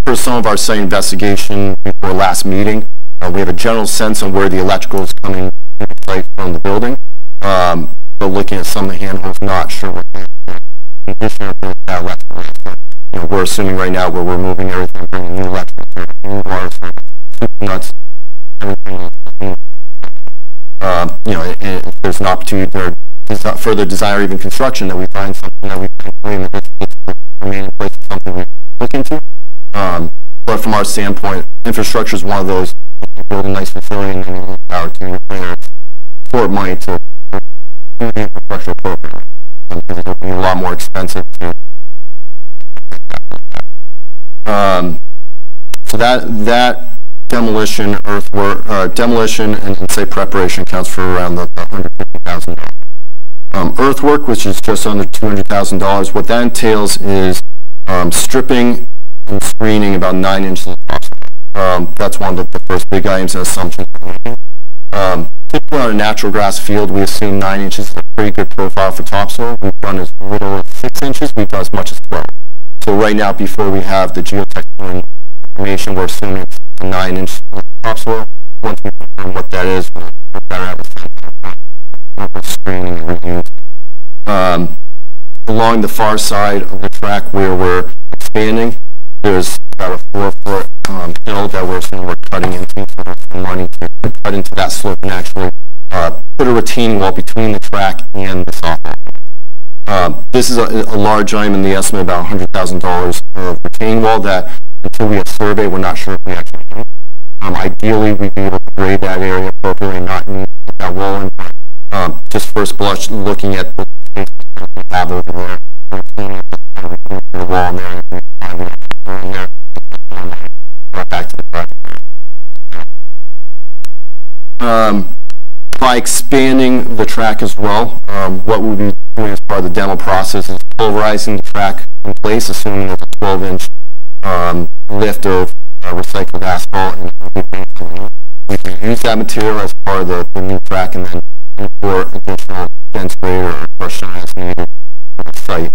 B: For some of our site investigation before last meeting, we have a general sense on where the electrical is coming to the site from the building. But looking at some of the handholds, not sure what the condition of that electrical is. We're assuming right now we're removing everything, bringing new electrical, new water, nuts, everything. If there's an opportunity for further design or even construction that we find something that we can claim that this remain in place is something we look into. But from our standpoint, infrastructure is one of those. You build a nice facility and then you need power to pour money to do the infrastructure program. Because it'll be a lot more expensive to so that demolition, earthwork, demolition and site preparation accounts for around the $150,000. Earthwork, which is just under $200,000, what that entails is stripping and screening about 9 inches of topsoil. That's one of the first big items and assumptions. Typically on a natural grass field, we assume 9 inches is a pretty good profile for topsoil. We've done as little as 6 inches, we've done as much as 12. So right now, before we have the geotechnical information, we're assuming it's 9 inches of topsoil. Once we confirm what that is, we'll have a screening and review. Along the far side of the track where we're expanding, there's about a 4-foot hill that we're assuming we're cutting into, so there's some money to cut into that slope and actually put a retaining wall between the track and the softball. This is a large item in the estimate, about $100,000 of retaining wall that until we have survey, we're not sure if we actually need. Ideally, we'd be able to grade that area appropriately and not need that wall in. Just first blush, looking at the space we have over there, the wall in there, right back to the project. By expanding the track as well, what we'll be doing as part of the demo process is pulverizing the track in place, assuming there's a 12-inch lift of recycled asphalt, and we can use that material as part of the new track and then import additional dense grade or crushed iron as needed for the site.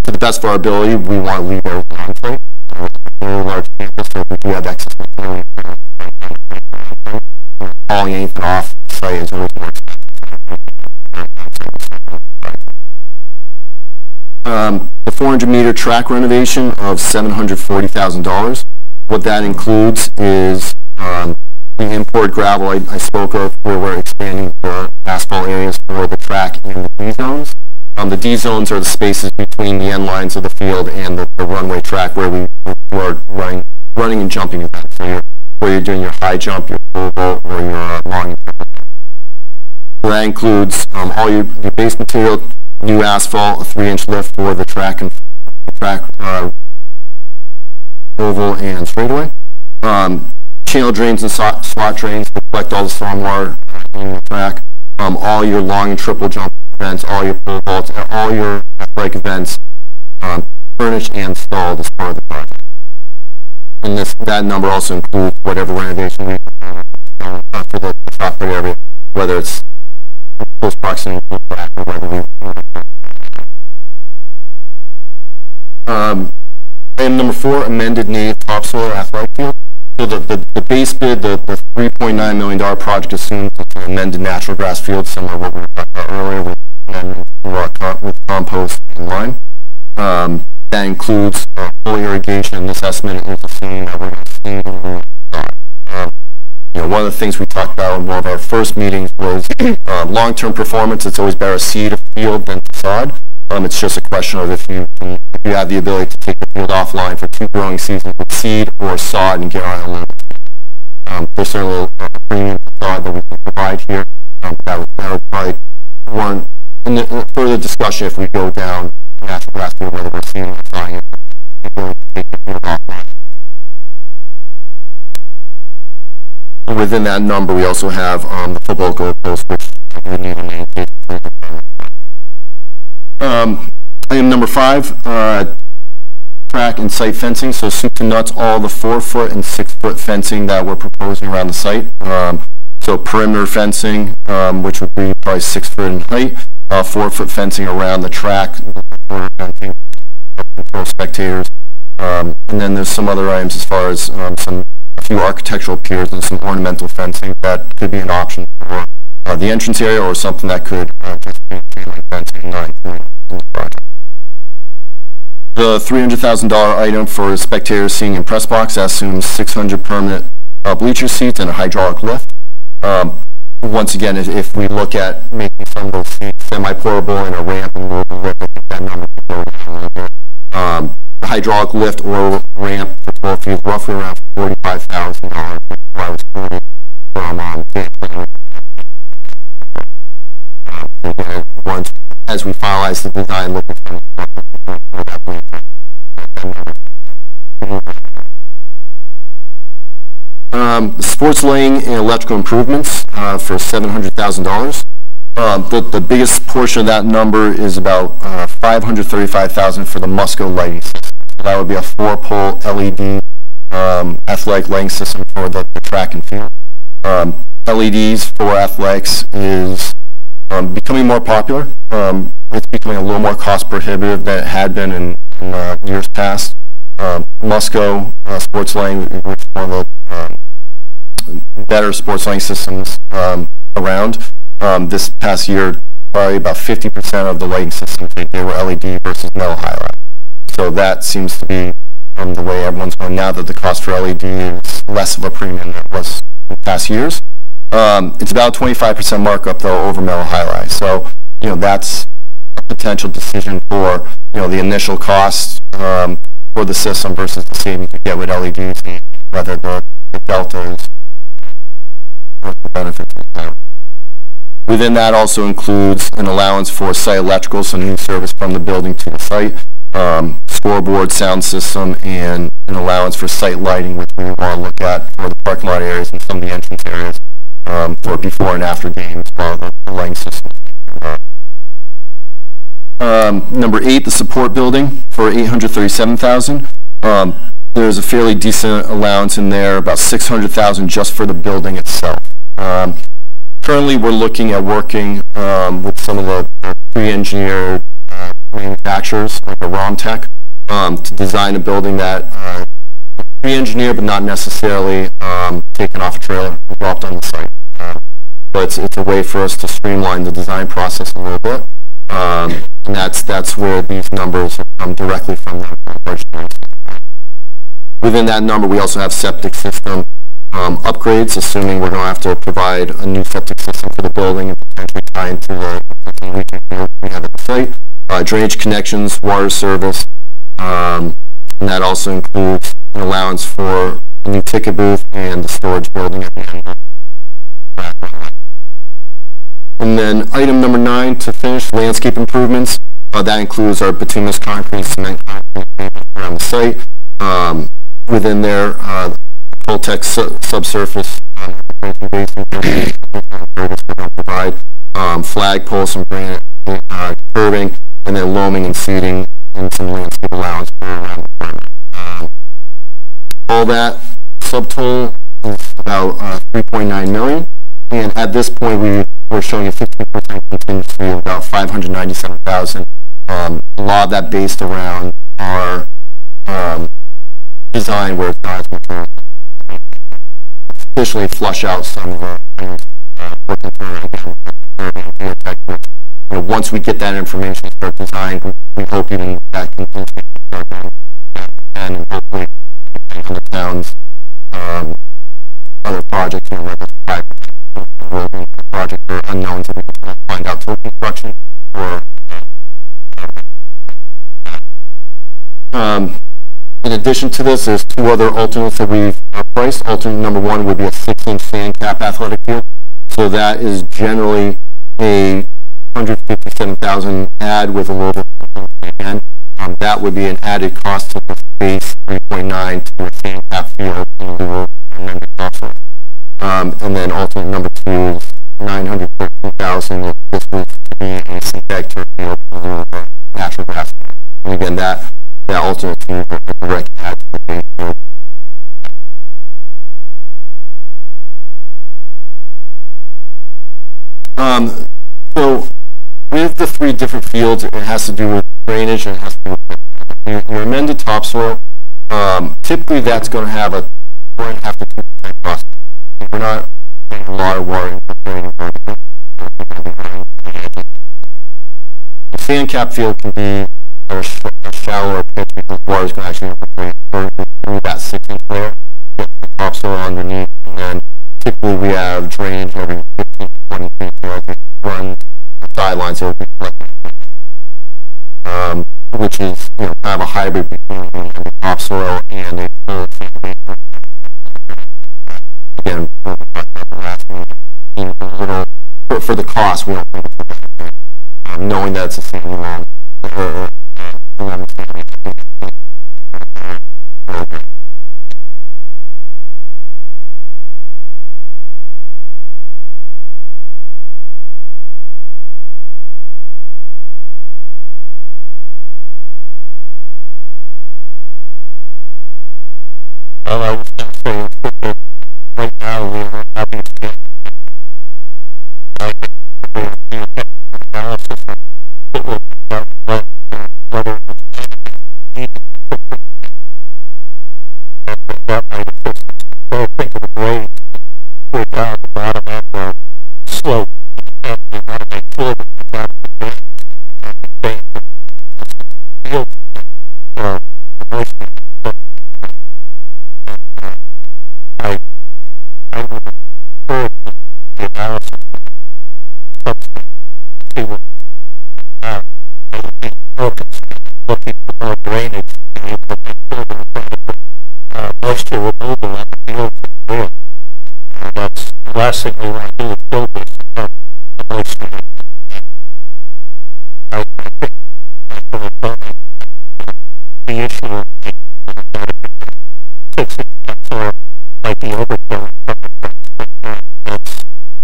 B: To the best of our ability, we want to leave everything on site. It's a very large campus, so if we do have excess material, hauling anything off the site is always more expensive. The 400-meter track renovation of $740,000. What that includes is the import gravel I spoke of, where we're expanding the asphalt areas for the track and the D-zones. The D-zones are the spaces between the end lines of the field and the runway track where we are running and jumping events. So where you're doing your high jump, your pole vault, or your long jump. So that includes all your base material, new asphalt, a 3-inch lift for the track and oval and straightaway. Channel drains and slot drains to collect all the stormwater in the track. All your long and triple jump events, all your pole vaults, and all your athletic events furnished and installed as part of the project. And that number also includes whatever renovation we for the shot put area, whether it's close proximity to the track or whether we. Item number 4, amended native topsoil athletic field. So the base bid, the $3.9 million project assumes an amended natural grass field, similar to what we were talking about earlier with compost and lime. That includes full irrigation. This estimate is assuming that we're going to see one of the things we talked about in one of our first meetings was long-term performance. It's always better seed a field than sod. It's just a question of if you have the ability to take the field offline for 2 growing seasons with seed or sod and get on a little. There's certainly a premium sod that we can provide here. That would probably warrant further discussion if we go down natural grass field, whether we're seeing or sawing it, to take the field offline. Within that number, we also have the football goalpost, which we need to maintain. Item number 5, track track and site fencing. So soup to nuts, all the 4-foot and 6-foot fencing that we're proposing around the site. So perimeter fencing, which would be probably 6 foot in height, 4-foot fencing around the track, fencing to control spectators. And then there's some other items as far as a few architectural piers and some ornamental fencing that could be an option for the entrance area, or something that could just be fencing, not included in the project. The $300,000 item for spectators seeing in press box assumes 600 permanent bleacher seats and a hydraulic lift. Once again, if we look at making some of those seats semi-portable and a ramp and moving lift, I think that number could go down a little bit. The hydraulic lift or ramp for 12 feet is roughly around $45,000, which I was quoted from once, as we finalize the design, looking for sports lighting and electrical improvements for $700,000. The biggest portion of that number is about $535,000 for the Musco lighting system. That would be a 4-pole LED athletic lighting system for the track and field. LEDs for athletics is becoming more popular. It's becoming a little more cost prohibitive than it had been in years past. Musco sports lighting, which is one of the better sports lighting systems around. This past year, probably about 50% of the lighting systems they were LED versus metal halide. So that seems to be the way everyone's going now, that the cost for LED is less of a premium than it was in past years. It's about a 25% markup though over metal halide. So that's a potential decision for the initial cost for the system versus the savings you get with LEDs, and whether the delta is worth the benefits. Within that also includes an allowance for site electrical, so new service from the building to the site, scoreboard, sound system, and an allowance for site lighting, which we want to look at for the parking lot areas and some of the entrance areas for before and after games while the lighting system. Number 8, the support building for $837,000. There's a fairly decent allowance in there, about $600,000 just for the building itself. Currently, we're looking at working with some of the pre-engineered manufacturers, like a ROMTech, to design a building that pre-engineered but not necessarily taken off a trailer and dropped on the site. But it's a way for us to streamline the design process a little bit. And that's where these numbers come directly from them. Within that number, we also have septic system upgrades, assuming we're going to have to provide a new septic system for the building and potentially tie into the leaching field we have at the site. Drainage connections, water service, and that also includes an allowance for a new ticket booth and the storage building at the end. And then item number 9 to finish, landscape improvements. That includes our bituminous concrete, cement concrete around the site. Within there, full-tech subsurface basin provide flag poles, some granite curbing, and then loaming and seeding, and some landscape allowance for around the perimeter. All that subtotal is about $3.9 million, and at this point we're showing a 15% contingency of about $597,000. A lot of that based around our design, where it's not as material. Officially flush out some of the working through again. Once we get that information and start design, we hope even that contingency can start going and hopefully other towns, other projects, whether it's private projects or unknowns that we can find out through construction or in addition to this, there's 2 other alternates that we've priced. Alternate number 1 would be a 6-inch sand cap athletic field. So that is generally a $157,000 add with a little bit again. That would be an added cost to the base 3.9 to a sand cap field. And then alternate number 2 is $913,000 if this was to be a synthetic turf field or natural grass. And again, that that alternate to the direct access. So with the 3 different fields, it has to do with drainage and it has to do with your amended topsoil. Typically, that's going to have a 1.5 to 2% cost. We're not getting a lot of water infiltrating. The sand cap field can be a shallower pitch because water is going to actually infiltrate through that 6-inch layer, get the topsoil underneath, and then typically we have drainage every 15 to 20 feet as we run the sidelines, so it'll be which is kind of a hybrid between the topsoil and a full again for the cost we don't think it's knowing that it's the same amount I was going to say, right now we're having analysis whether that might assist. So think of the grade down the bottom of the slope and we want to make sure that we got the field for moisture. I would encourage the analysis of see what I would be focused looking for more drainage to be able to make sure that we're trying to put moisture removal on the field for the wood. That's the last thing we want to do is build this moisture. I think the issue of fixing soil might be overkill.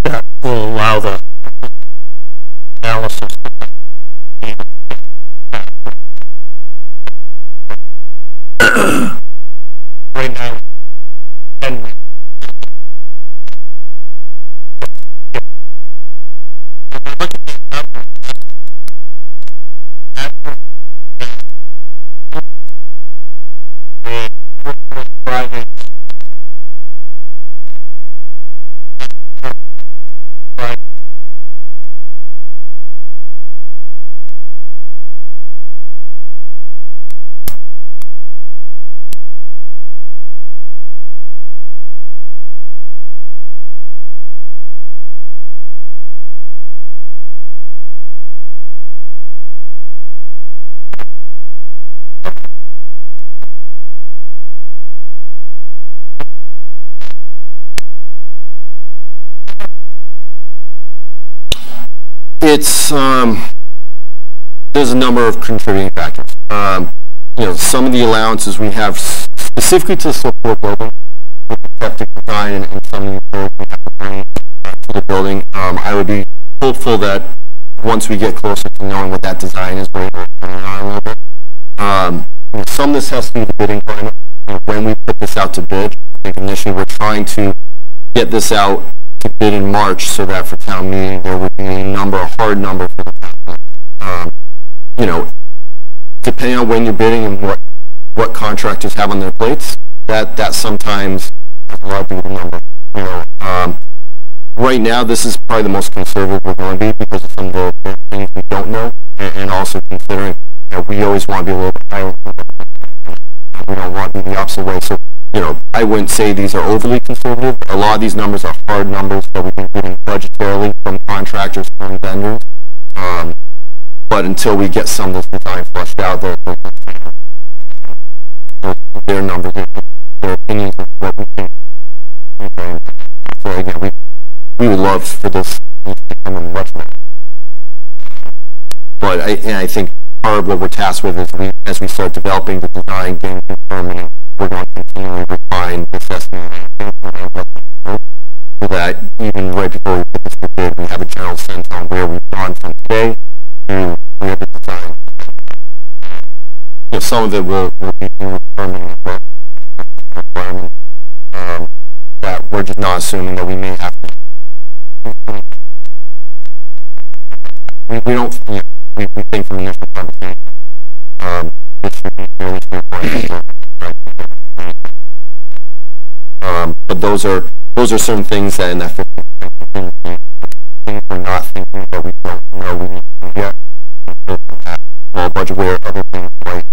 B: That will allow the analysis to be right now. And it's there's a number of contributing factors. Some of the allowances we have specifically to the support building with the septic design and some of the utilities we have to bring to the building. I would be hopeful that once we get closer to knowing what that design is, we're able to turn it on a little bit. Some of this has to do with the bidding climate. When we put this out to bid, I think initially we're trying to get this out to bid in March so that for town meeting there would be a hard number for the town. Depending on when you're bidding and what contractors have on their plates, that sometimes has a lot of bigger number. Right now this is probably the most conservative we're going to be because of some of the things we don't know, and also considering we always want to be a little bit higher. We don't want to be the opposite way. So I wouldn't say these are overly conservative. A lot of these numbers are hard numbers that we've been getting budgetarily from contractors, from vendors. But until we get some of this design fleshed out, their numbers, their opinions of what we think. So again, we would love for this to become a much more. But I think part of what we're tasked with is as we start developing the design, getting confirming, we're going to continually refine this estimate so that even right before we put this to bid, we have a general sense on where we've gone from today to where the design some of it will be permanent requirement, that we're just not assuming that we may have to. We don't, we think from initial conversation, this should be fairly straightforward. But those are certain things that in that 15 things we're not thinking that we don't know we need to do yet. Small budget where other things like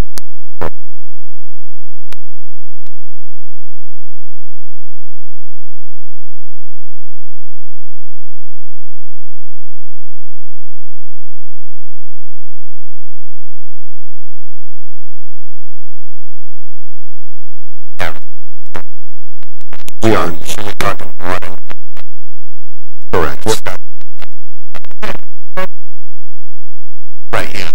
B: we are. Correct.
G: Right, yeah.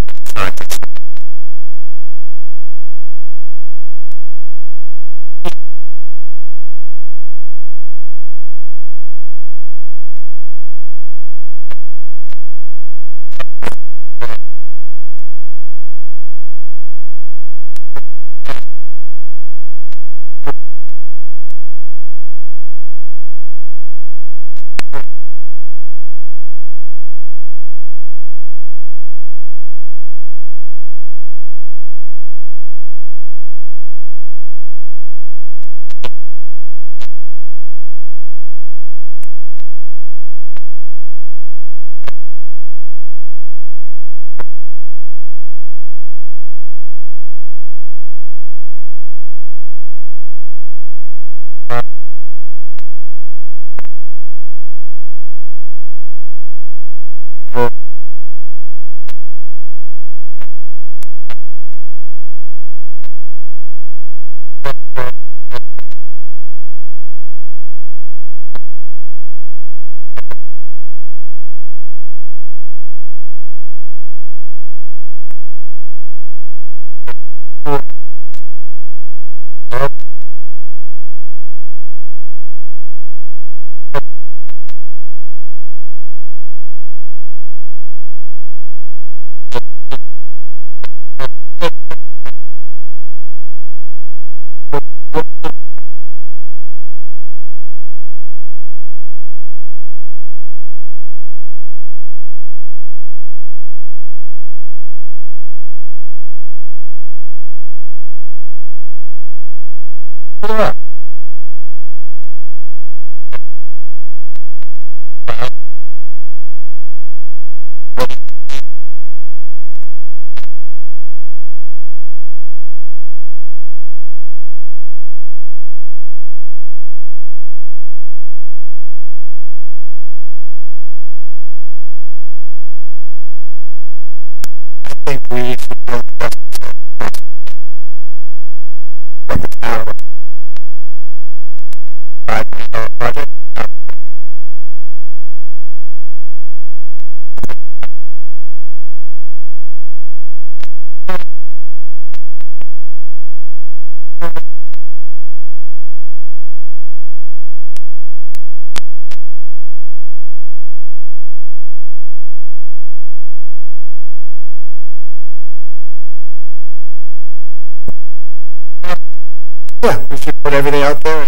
D: Yeah, we should put everything out there.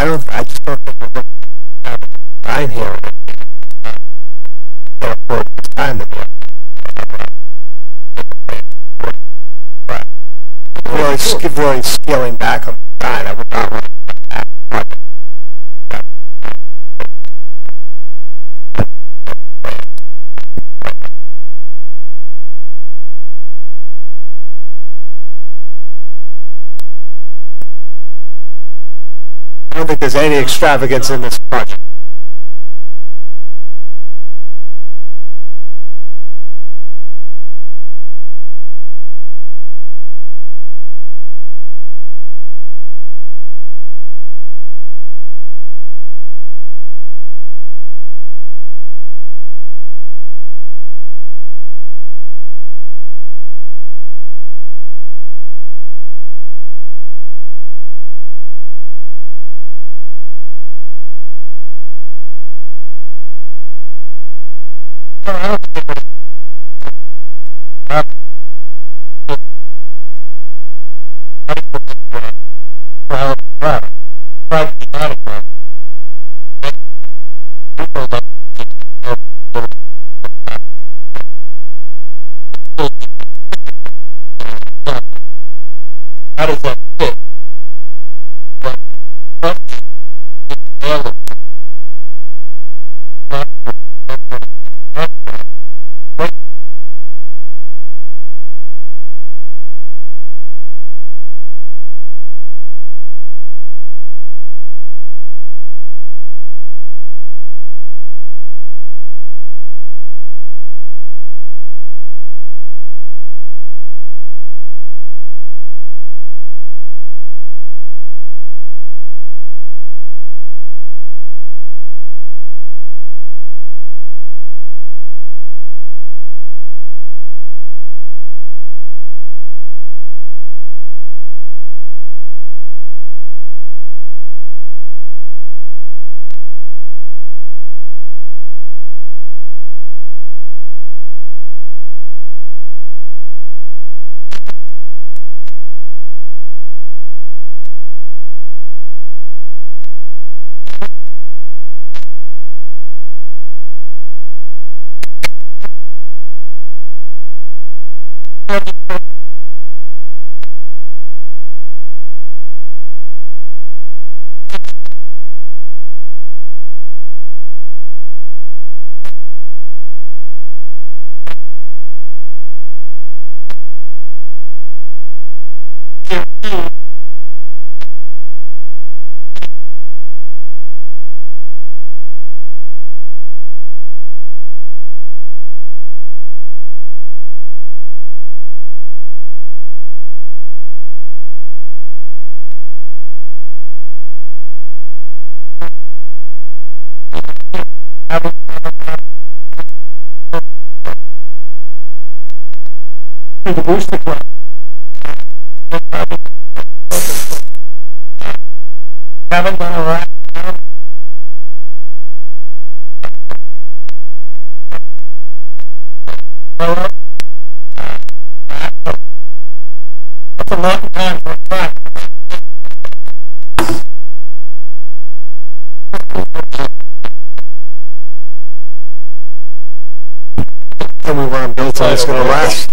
D: I just don't think we're going to have a design here. For design that really scaling back on the design. I would not want that project. I don't think there's any extravagance in this project. How does that fit? The booster club. Haven't done a right. That's a long time for a track. Tell me where I'm built on it's going to last.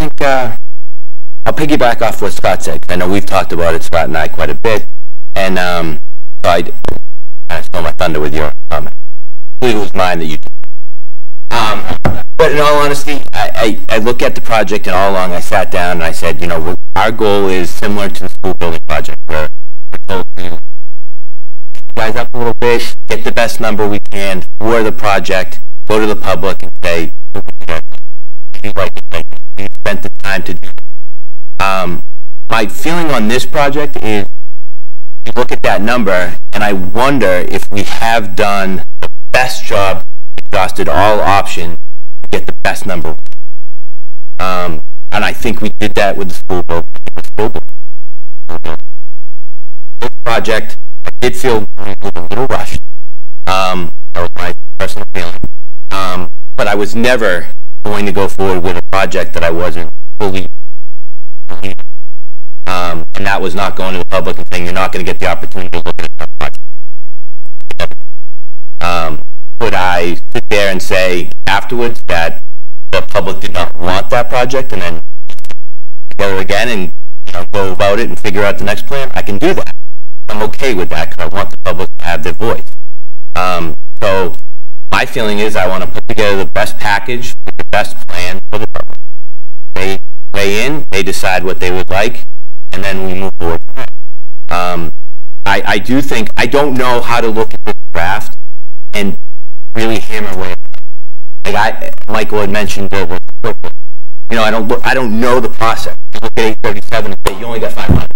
H: think I'll piggyback off what Scott said. I know we've talked about it, Scott and I, quite a bit, and so I kind of stole my thunder with your comment. I believe it was mine that you. But in all honesty, I look at the project, and all along I sat down and I said, you know, our goal is similar to the school building project, where we're told to rise up a little bit, get the best number we can for the project, go to the public and say, you like it, you spent the time to do it. My feeling on this project is, you look at that number, and I wonder if we have done the best job, exhausted all options, to get the best number. And I think we did that with the school building. This project, I did feel a little rushed. That was my personal feeling. But I was never going to go forward with a project that I wasn't fully believing. And that was not going to the public and saying, you're not going to get the opportunity to look at that project. Could I sit there and say afterwards that the public did not want that project, and then go again and go about it and figure out the next plan? I can do that. I'm okay with that because I want the public to have their voice. So my feeling is I want to put together the best package, the best plan for the public. They weigh in, they decide what they would like, and then we move forward. I do think, I don't know how to look at this draft and really hammer away. Like Michael had mentioned, you know, I don't know the process. You look at 837 and say you only got 500.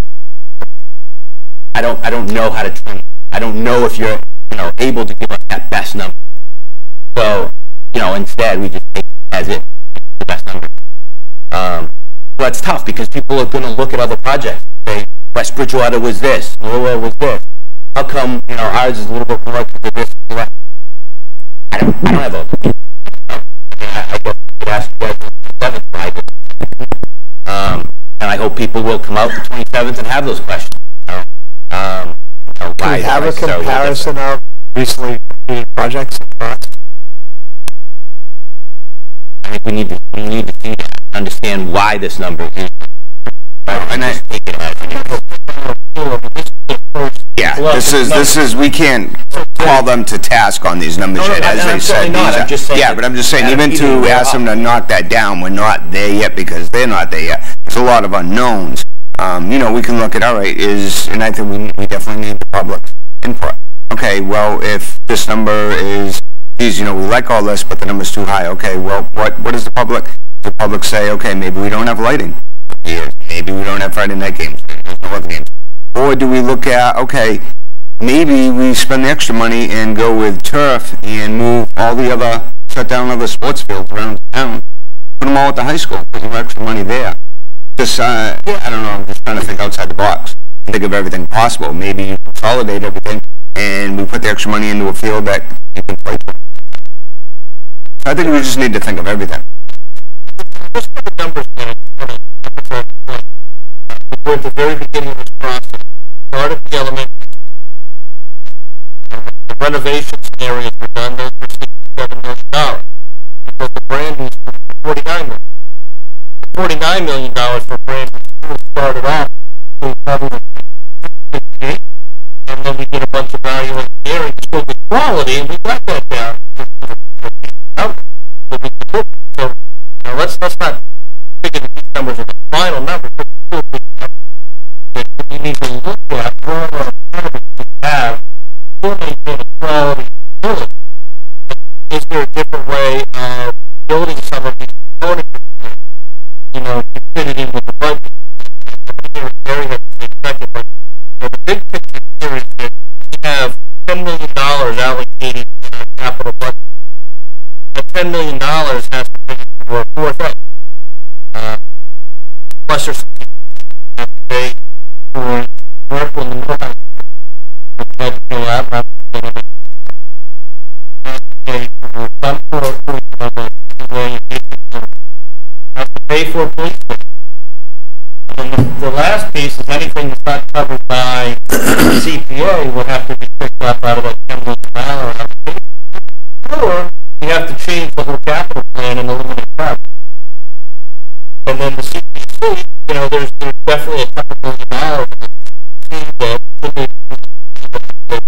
H: I don't know how to train. I don't know if you're able to give us that best number. So instead we just take it as it the best number. Well, that's tough because people are going to look at other projects. Say West Bridgewater was this, Norwell was this. How come ours is a little bit more because of this? I don't have a. I guess I could ask you guys the 27th, and I hope people will come out the 27th and have those questions.
D: Can we have a comparison of recently completed projects?
H: I think we need to see, understand why this number is. And I take it as
F: this is we can't call them to task on these numbers yet, as they said. But I'm just saying, even to ask them to knock that down, we're not there yet because they're not there yet. There's a lot of unknowns. We can look at, all right, and I think we definitely need the public input. Okay, well, if this number is, we like all this, but the number's too high. Okay, well, what is the public? Does the public say, okay, maybe we don't have lighting. Maybe we don't have Friday night games. There's no other games. Or do we look at, okay, maybe we spend the extra money and go with turf and move all the other, shut down other sports fields around town, put them all at the high school, put some extra money there. Just, I don't know, I'm just trying to think outside the box. Think of everything possible. Maybe you consolidate everything and we put the extra money into a field that you can play for. I think we just need to think of everything.
A: Just put the numbers down. We're at the very beginning of this process. Started the element. The renovation scenarios were done. Those were $67 million. Because the brand new school was $49 million. $49 million for a brand new school started off. So probably $58. And then we did a bunch of value engineering to show the quality, and we got that down. So let's not figure that these numbers are the final numbers. We need to look at where our products we have to maintain a quality building. Is there a different way of building some of these components, to fit it in with the budget? The big picture here is that we have $10 million allocated in our capital budget. That $10 million has to pay for 4 things. Plus there's have to pay for work on the north side. Have to pay for some portion of have to pay for a police station. And the last piece is anything that's not covered by CPA would have to be picked up out of that $10 million allocation. Or you have to change the whole capital plan and eliminate that. And then the CPC, you know, there's definitely a couple million dollars that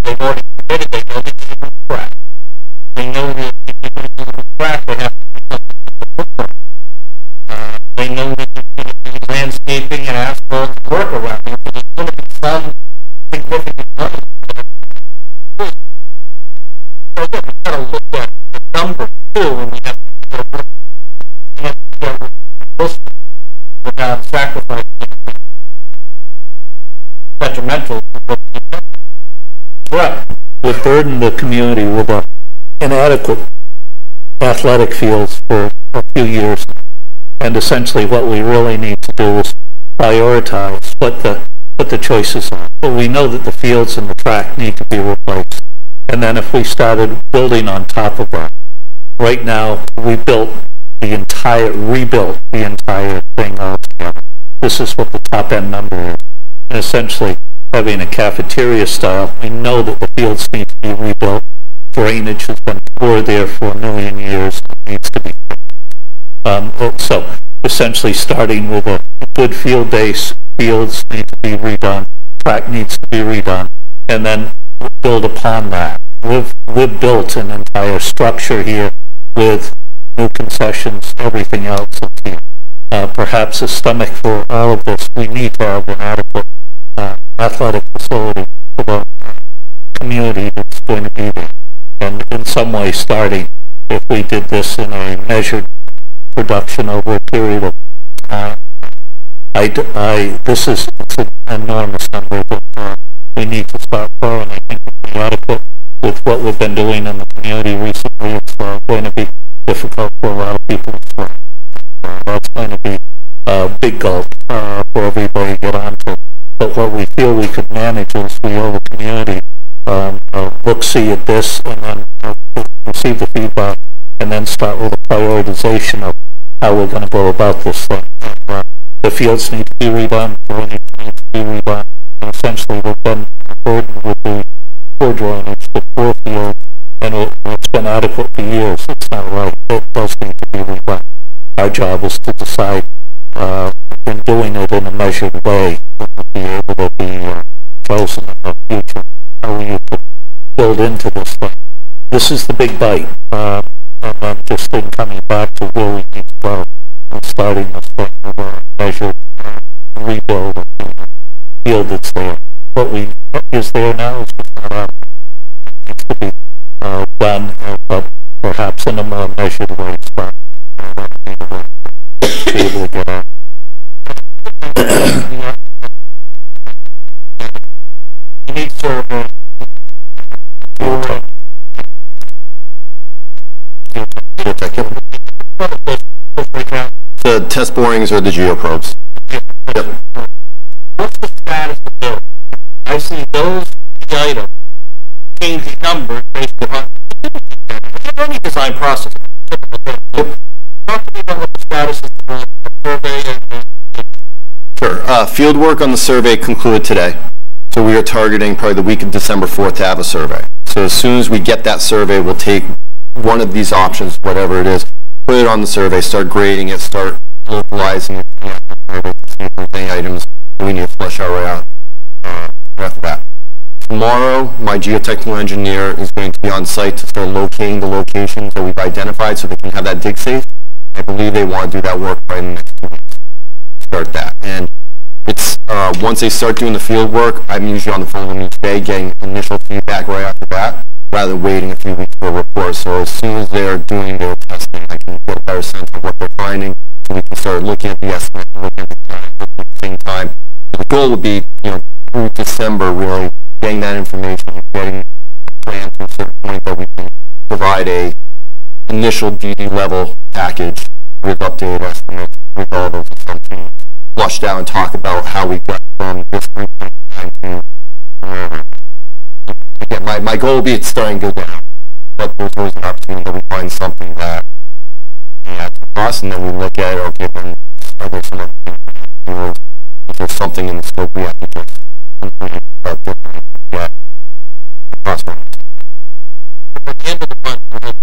A: they've already committed. They know they need to crack. They know that if they need to crack, they have to do something with the footprint. They know that there's going to be landscaping and asphalt work around there, so there's going to be some significant money. So again, we've got to look at the number too, and we have to without sacrificing detrimental to what we do.
I: Right. Would burden the community with inadequate athletic fields for a few years. And essentially what we really need to do is prioritize what the choices are. But we know that the fields and the track need to be replaced. And then if we started building on top of that, right now we rebuilt the entire thing altogether. This is what the top end number is. And essentially having a cafeteria style, we know that the fields need to be rebuilt. Drainage has been poor there for a million years. It needs to be so essentially starting with a good field base, fields need to be redone, track needs to be redone, and then build upon that. We've built an entire structure here with new concessions, everything else. Perhaps a stomach for all of this. We need to have an adequate athletic facility for the community that's going to be there. And in some way starting, if we did this in a measured production over a period of time, this is an enormous number that we need to start for, and I think it's adequate with what we've been doing in the community recently. It's going to be difficult for a lot of people as well. That's going to be a big gulp for everybody to get onto. But what we feel we could manage is we owe the community look-see at this, and then receive the feedback, and then start with a prioritization of how we're going to go about this thing. The fields need to be redone, drainage needs to be redone, and essentially we've been burdened with the poor drainage, the poor fields, and it's been adequate for years. It's not right. It does need to be redone. Our job is to decide, in doing it in a measured way, we'll be able to be chosen in the future. How we need to build into this thing. This is the big bite. And then just in coming back to where we need to go and starting this thing with a measured rebuild of the field that's there. What is there now is just not enough. It needs to be done, but perhaps in a more measured way. Be able to get out.
A: You need survey.
B: The test borings or the geoprobes? Yep.
A: What's the status of those? I see those items changing numbers based upon any design process. Yep. Talk to me about what the status is of the survey and
B: Sure. Field work on the survey concluded today. So we are targeting probably the week of December 4th to have a survey. So as soon as we get that survey, we'll take one of these options, whatever it is, put it on the survey, start grading it, start localizing it, see if there's any items that we need to flush our way out after that. Tomorrow, my geotechnical engineer is going to be on site to start locating the locations that we've identified so they can have that dig safe. I believe they want to do that work right in the next 2 weeks. Start that. And it's once they start doing the field work, I'm usually on the phone with them each day getting initial feedback right after that, rather than waiting a few weeks for a report. So as soon as they're doing their testing, I can get a better sense of what they're finding, so we can start looking at the estimate and looking at the time at the same time. The goal would be, through December, really getting that information, getting a plan to a certain point that we can provide a initial DD level package with updated estimates, with all those assumptions flushed out, and talk about how we got from this 3.9 to wherever. Again, my goal would be it's starting to go down, but there's always an opportunity that we find something that we have to cross, and then we look at, okay, then are there some other things we have to do? Is there something in the scope we have to just completely start differently to get across one?
A: at the end of the month, we have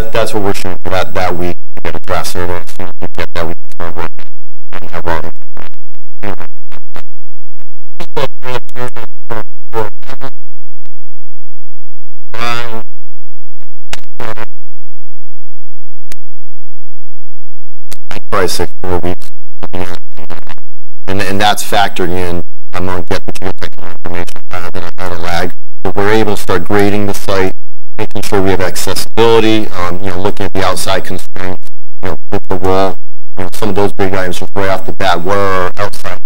B: that's what we're shooting for that week. We get a draft survey. We get that week to start working. And have all probably 6 more weeks. And that's factoring in, I'm going to get the geotechnical information at a lag. But we're able to start grading the site, making sure we have accessibility, looking at the outside constraints, with the wall. Some of those big items just right off the bat, what are our outside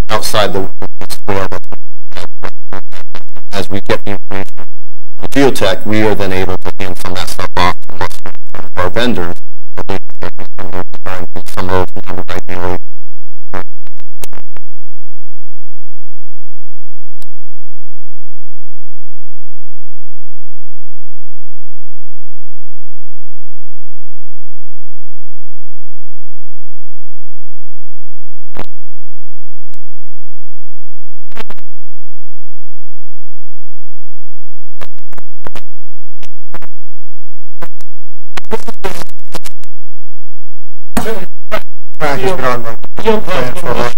B: outside the square. As we get the information from geotech, we are then able to hand some of that stuff off to our vendors. Some of those regularly.
D: He's been on the plan for a while.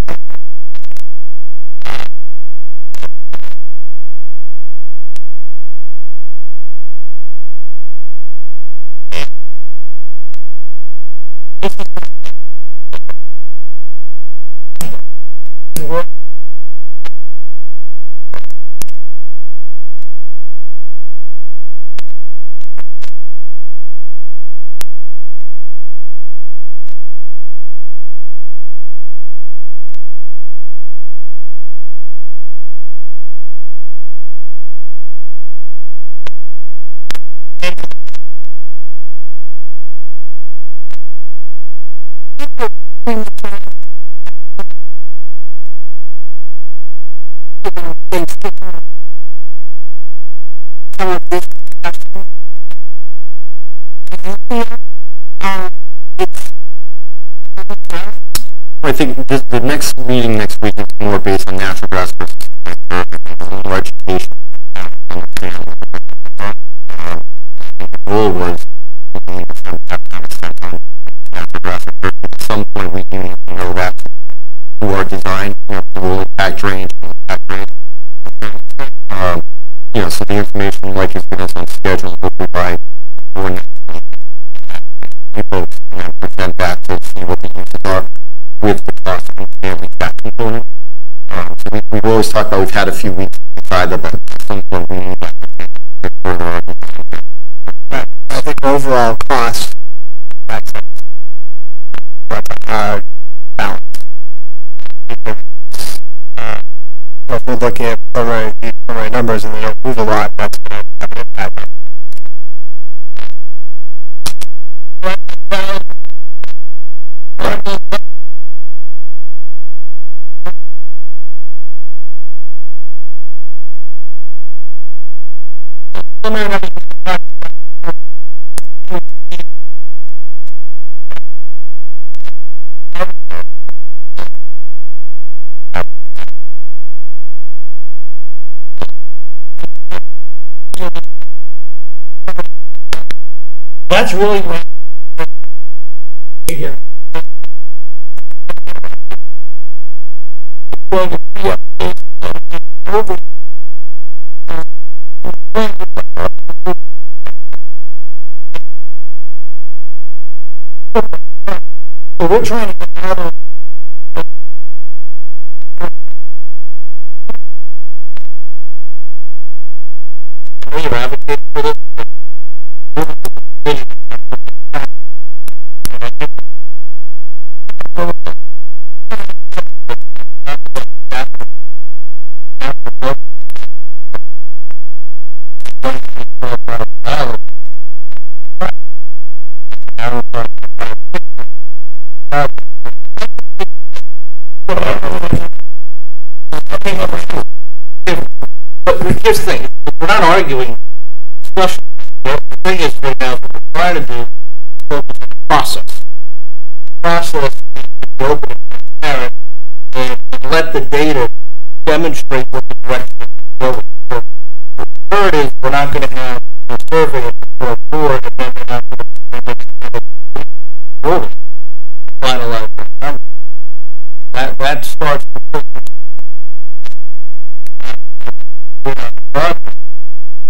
D: I think the next meeting next week is more based on natural gas versus more education. The goal was natural gas. At some point we can know that through our design, we'll impact drainage. So the information like is given us on schedule, hopefully by before next week. We folks and then present that to see what the uses are with the cost of that component. So we've always talked about we've had a few weeks to decide that, but at some point we need that to further our design. I think overall cost, that's balance. If we're looking at preliminary numbers and they don't move a lot, that's going to have an impact.
I: That's really what here. We're trying to get out of advocate for this. But here's the thing, we're not arguing discussion. The thing is right now, what we're trying to do is focus on the process. The process is to be open and transparent and let the data demonstrate what the direction is going. So the third is we're not going to have
A: survey for a board, and then they have to finalize the number. That starts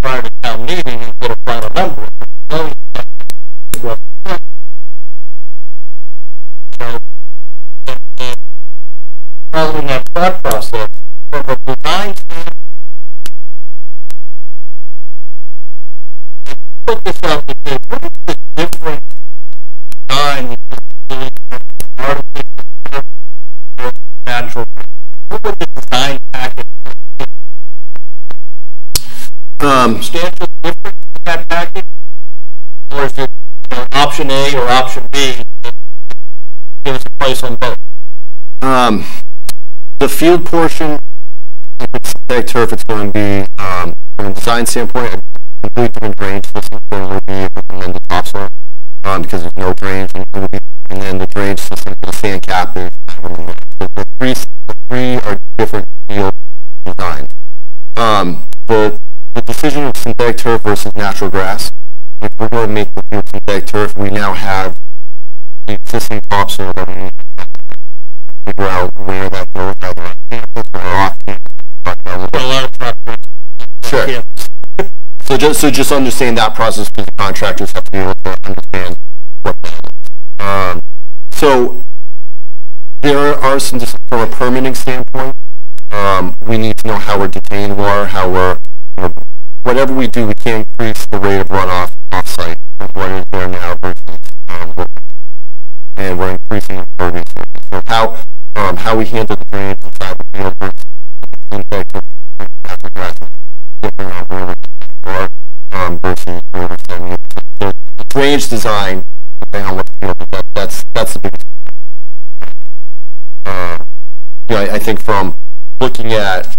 A: prior to town meeting and get a final number. Following that thought process, from a design standpoint, put this out to say, what is the different design artificial or natural? What would the design package substantial difference in that package? Or is it option A or option B? Give us a price on both.
B: The field portion, if it's synthetic turf, it's going to be, from a design standpoint, a completely different drainage system will be and then the topsoil, because there's no drainage, and then the drainage system for the sand cap is, the three are different field designs. The decision of synthetic turf versus natural grass, if we're going to make the field synthetic turf, we now have the existing topsoil that we need to figure out where that goes, either on campus or off campus. Sure. So just understand that process, because the contractors have to be able to understand what that is. So there are some, just from a permitting standpoint, we need to know how we're detaining water, how we're, whatever we do, we can't increase the rate of runoff off-site of what is there now versus, and we're increasing the impervious surface. So how we handle the drainage inside the field versus natural grass is different on where we're versus where we're sending it. So the drainage design, depending on what field, that's the biggest. I think from looking at,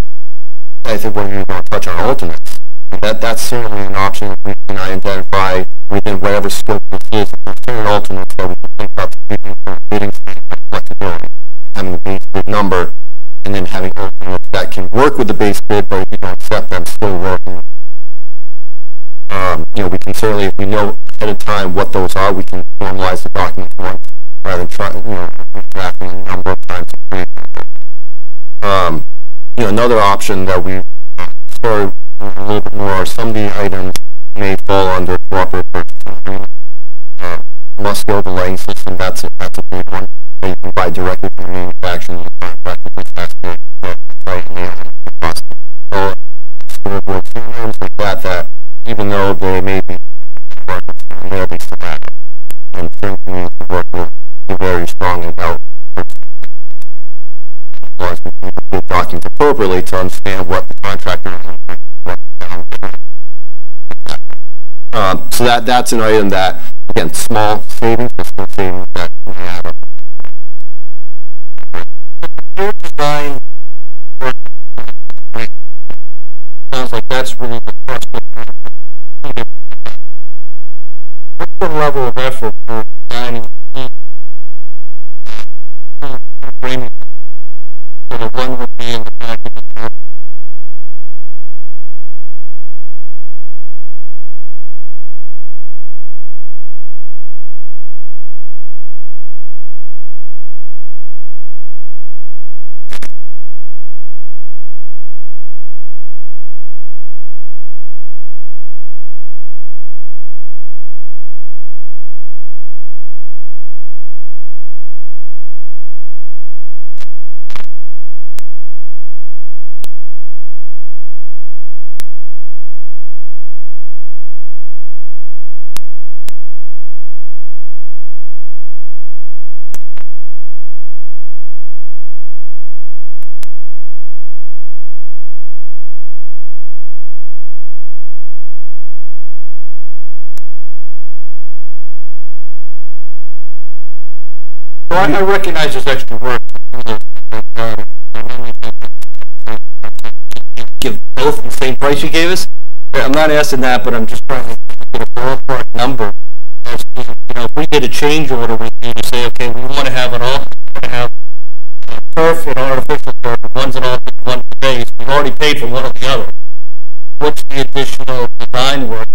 B: I think when you're going to touch on alternates, that's certainly an option if we can identify within whatever scope this is. There's certain alternates that we can think about speaking for bidding flexibility, having the base bid number, and then having alternates that can work with the base bid, but if you don't accept them, still working. We can certainly, if we know ahead of time what those are, we can formalize the document once rather than drafting a number of times. Another option that we started a little bit more, some of the items may fall under cooperative purchasing agreement. Must go the lighting system, that's a big one. That you can buy directly from the manufacturer and the contractor just has to write a name and the cost. So scoreboard items like that even though they may be there, they still have it. And certain communities work with very strongly about as long as we can get documents appropriately to understand what the contractor is. So that's an item that, again, small savings, but still savings that we have.
A: Your design sounds like that's really the first one. What's the level of effort for designing framing? So the one would be in the package. So I recognize there's extra work. Give both the same price you gave us? I'm not asking that, but I'm just trying to get a ballpark number. As to, if we get a change order, we need to say, okay, we want to have it all. We want to have turf and artificial turf, one's an alternate, one's a base. We've already paid for one or the other. What's the additional design work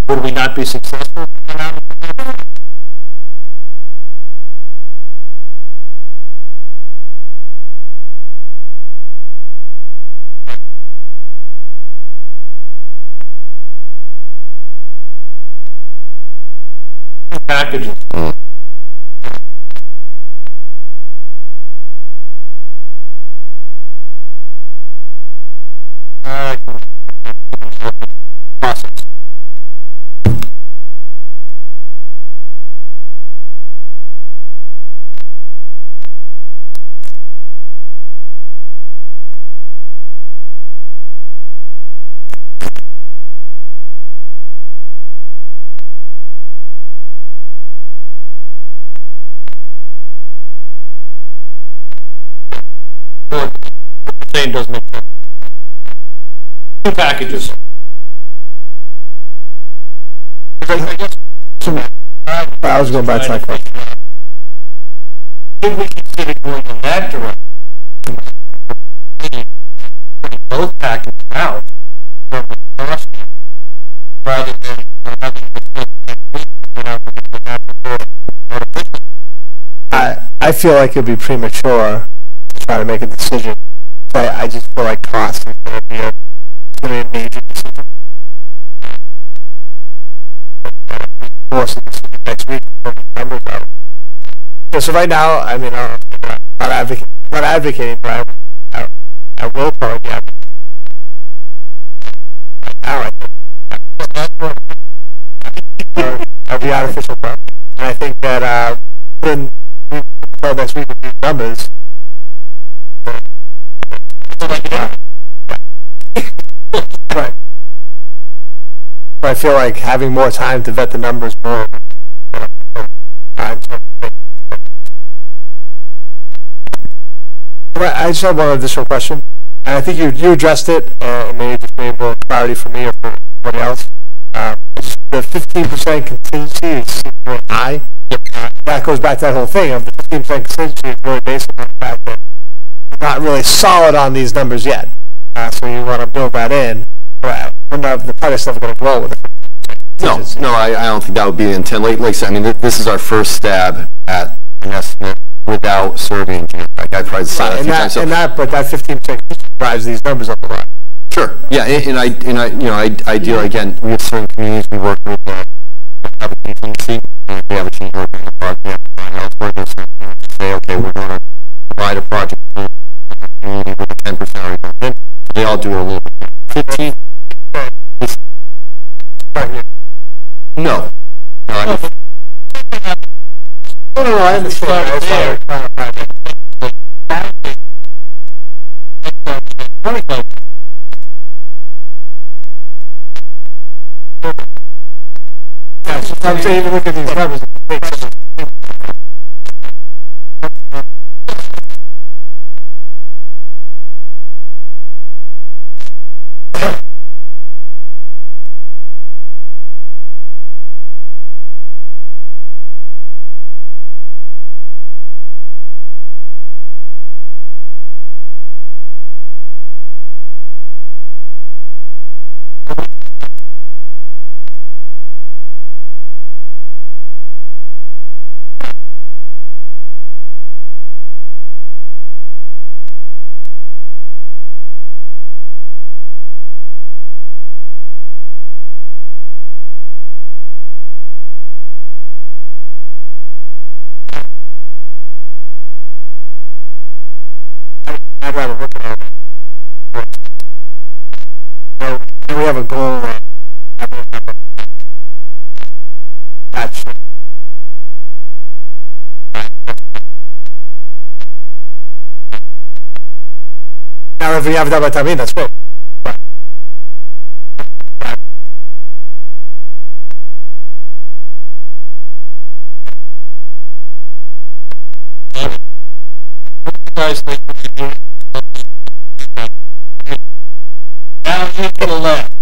A: Would we not be successful? Packages. Process. Saying doesn't make sense. Two packages. I guess
J: I was going back to my question.
A: Should we consider going in that direction? Putting both packages out from the cost rather than having
J: I feel like it'd be premature to try to make a decision. I just feel like cost is going to be a major decision. Force the decision next week. Numbers out. So right now, I mean, I'm not advocating, but I will probably be advocating. Now, I'll be artificial, and I think that when we go next week with these numbers. Right. But I feel like having more time to vet the numbers more. I just have one additional question, and I think you addressed it, and maybe just made more clarity for me or for everybody else. The 15% contingency is really high. That goes back to that whole thing of the 15% contingency is really based on the fact that you're not really solid on these numbers yet. So you want to build that in. The project's never going to grow with it.
B: No, I don't think that would be the intent. Like I said, I mean, this is our first stab at an estimate without surveying. Like I tried to say a few times.
J: But that 15% drives these numbers up a lot.
B: Sure. Yeah, and ideally, again, we have certain communities we work with that have a contingency. We have a team working on the project. We have to find elsewhere. There's certain communities that say, okay, we're going to provide a project to the community with a 10% already built in. They all do a little bit. 15. No. I understand. I'm saying, even look at these numbers. I'd rather look at it. We have a goal. That's now if we have that by the time in, that's great.
A: Down here to the left.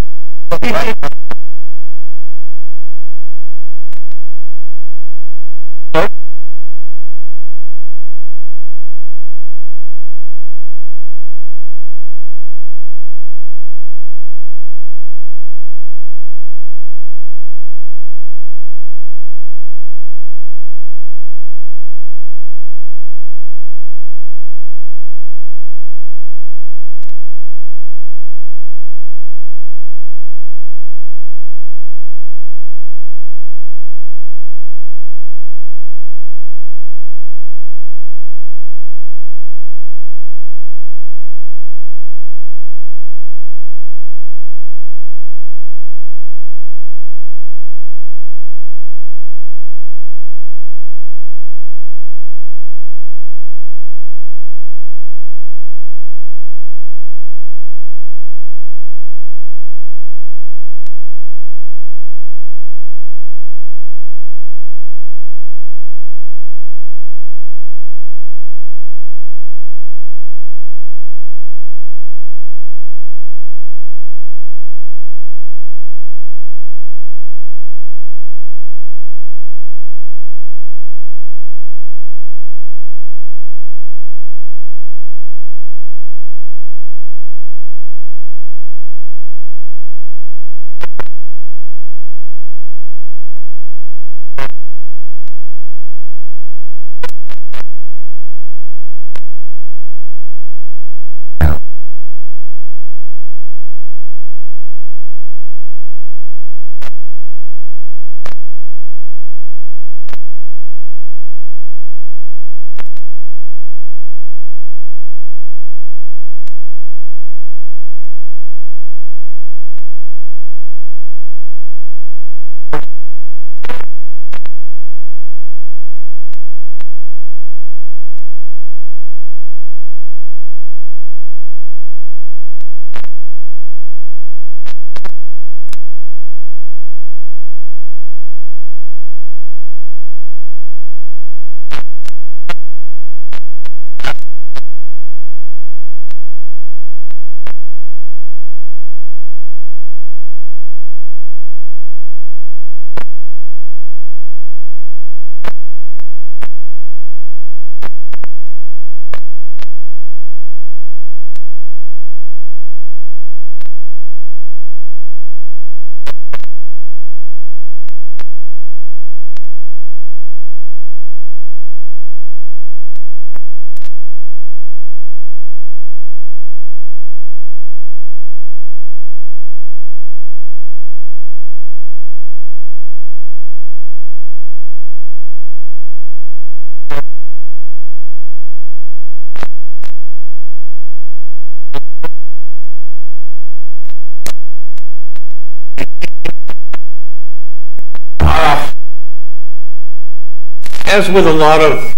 I: as with a lot of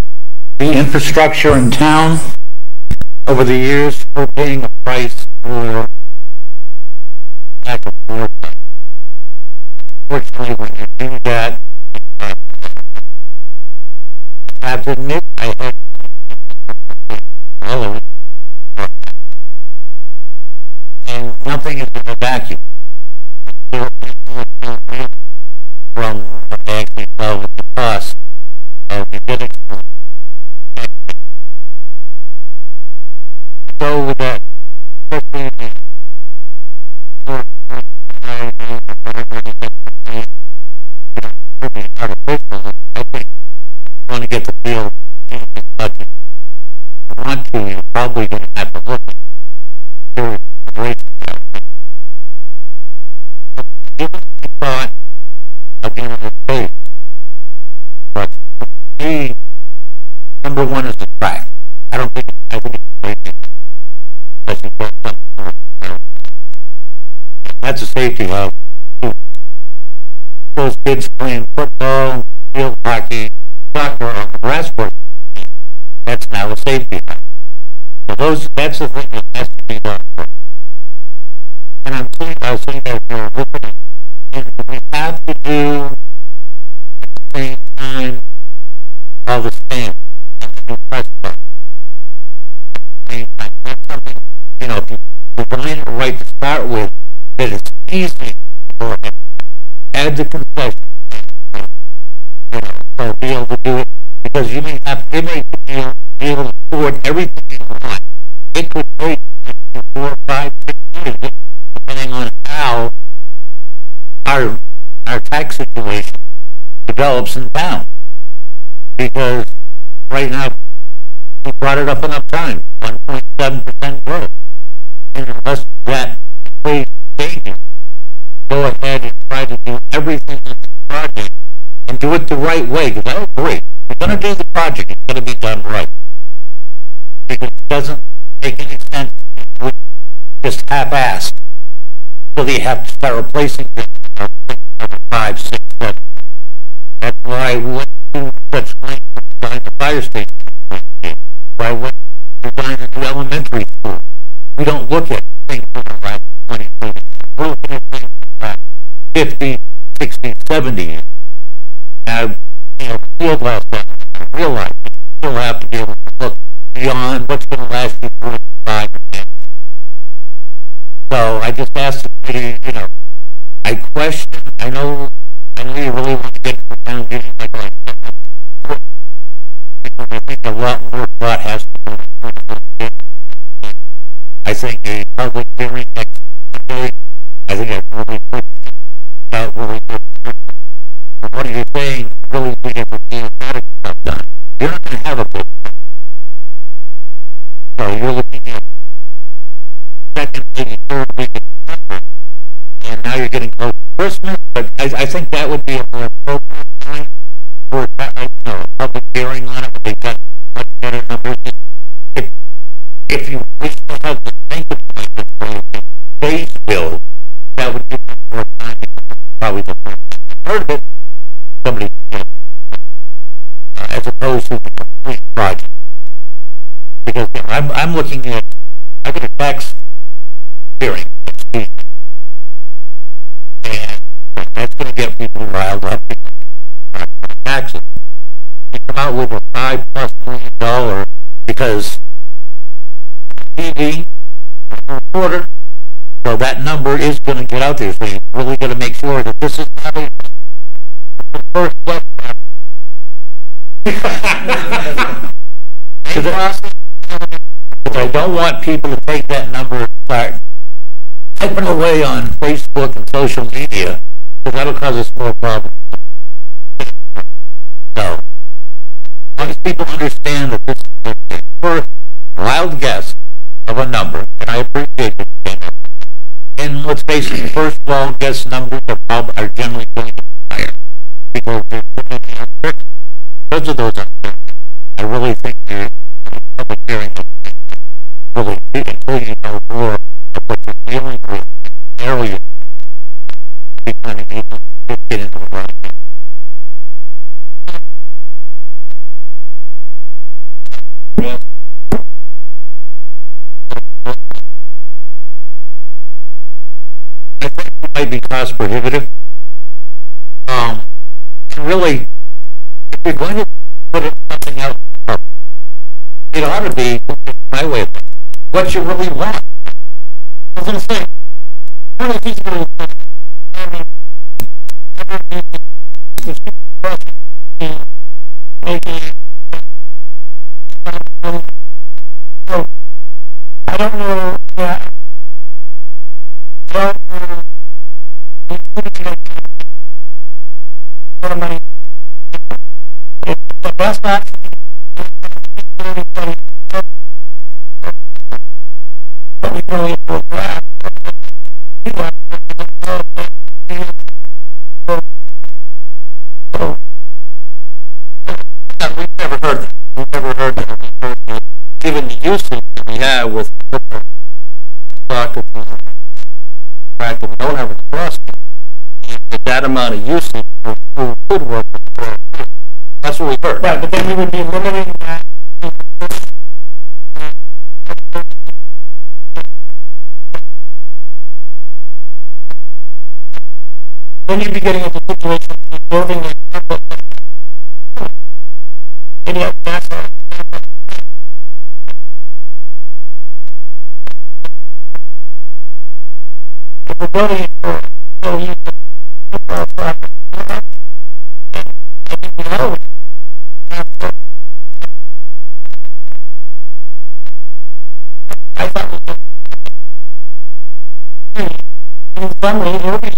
I: the infrastructure in town, over the years, we're paying a price for lack of foresight. Fortunately, when you do that, I have to admit, I had and nothing is in a vacuum. From what they actually tell with the cost of the getting so with that, especially artificial, I think you want to get the field budget. If you want to, you're probably going to have to look at serious consideration. Given the thought of being able to pay, but me, number one is the track. I think it's crazy. That's a safety valve. Those kids playing football, field hockey, soccer, or grass work, that's now a safety valve. So that's the thing that has to be done. And I was saying that we're looking at, and we have to do at the same time all the same and the new press box. At the same time, that's something, if you design it right to start with, that it's easy for him. Add the concession, so be able to do it, because you may be able to afford everything you want. It could take 4, 5, 6 years, depending on how our tax situation develops in town. Because right now, we brought it up enough times, 1.7% growth. And unless that equation changes, go ahead and try to do everything in the project and do it the right way. Because I agree, if you're going to do the project, it's going to be done right. Because it doesn't make any sense to just half-assed. So that you have to start replacing things over 5, 6, 7. That's why we went to such length to design the fire station. Why we went to design a new elementary school. We don't look at things from the last 20 years. We're looking at things from the last 50, 60, 70 years. Now, field glass, I realize you still have to be able to look beyond what's going to last you 45 years. So I just asked the committee, I question, I know you really want to get to the town meeting, like because I think a lot more thought has to be. I think a public hearing next Monday, I think that's really quick. Really good. What are you saying? Really big of the bureaucratic stuff done. You're not going to have a big one. So you're looking at second, maybe third week of December, and now you're getting close to Christmas, but I think that would be a more appropriate time for a public hearing on it, but they've got much better numbers. If you wish to have the bank appointment for a base build, that would give them more time, probably the first part of it, somebody as opposed to the complete project. Because I'm looking at, I've got a tax hearing and that's going to get people riled up because taxes. You come out with a $5+ million because TV, reporter, so that number is going to get out there. So you really got to make sure that this is not a first step. Because I don't want people to take that number and start typing away on Facebook and social media, because that'll cause us more problems. So, as long as people understand that this is the first wild guess of a number, and I appreciate it. And let's face it, first wild guess numbers are generally going to be higher, because there's so many uncertainties. Because of those uncertainties, I really think the public hearing really, until you know more of what you're dealing with, area, you kind of get into the right. think it might be cost prohibitive. And really, if you're going to put something out, it ought to be my way of what you really want. I was going to say, one of the things that I don't know. The best option. We've never heard that. We've never heard that. Given the usage that we have with doctors, we don't have a trust. That amount of usage could work. That's what we've heard. Right, but then we would be limiting that. Then you'd be getting into a situation of building a that's we're building it for so you can I thought in some ways it'll be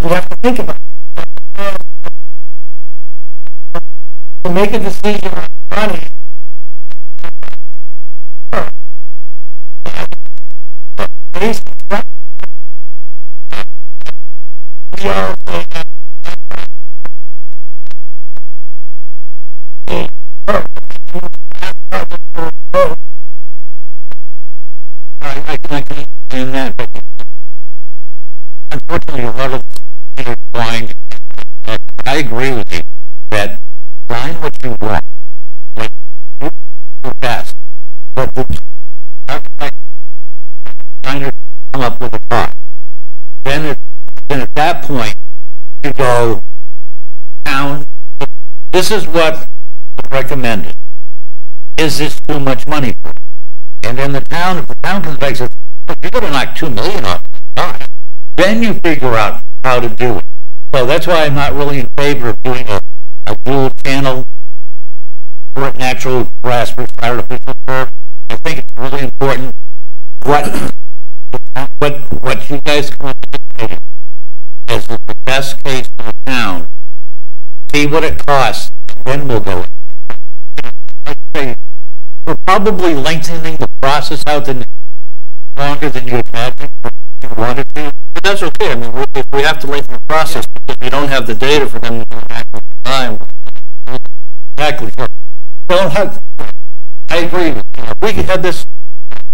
I: we have to think about it. To make a decision on money, we are I can understand that, but unfortunately a lot of people are blind. I agree with you that find what you want, like do your best, but the architect trying to come up with a thought. Then at that point you go down. This is what recommended. Is this too much money for it? And then if the town comes back and says, you're going to knock $2 million off, then you figure out how to do it. So that's why I'm not really in favor of doing a dual channel natural grass versus artificial turf. I think it's really important what you guys come up with as the best case for the town. See what it costs, and then we'll go. We're probably lengthening the process out longer than you imagined you wanted to. But that's okay. I mean, if we have to lengthen the process because we don't have the data for them to do an accurate design. Exactly. Don't have. I agree with you. If we could have this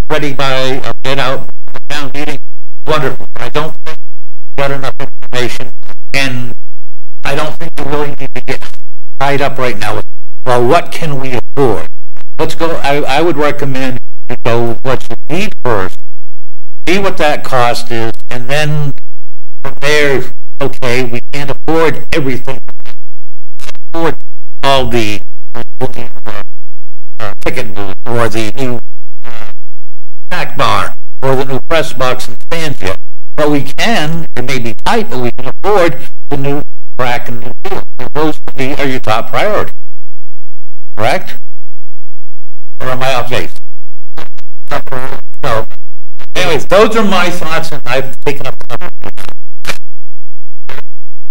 I: ready by a bid out the town meeting, wonderful. But I don't think we've got enough information, and I don't think we really need to get tied up right now with, well, what can we afford? Let's go. I would recommend you go with what you need first, see what that cost is, and then from there, okay, we can't afford everything. Afford all the ticket booth, or the new snack bar, or the new press box and stands yet. But we can, it may be tight, but we can afford the new rack and new field. Those are your top priority. Correct? Or am I off base? So, anyways, those are my thoughts, and I've taken up enough.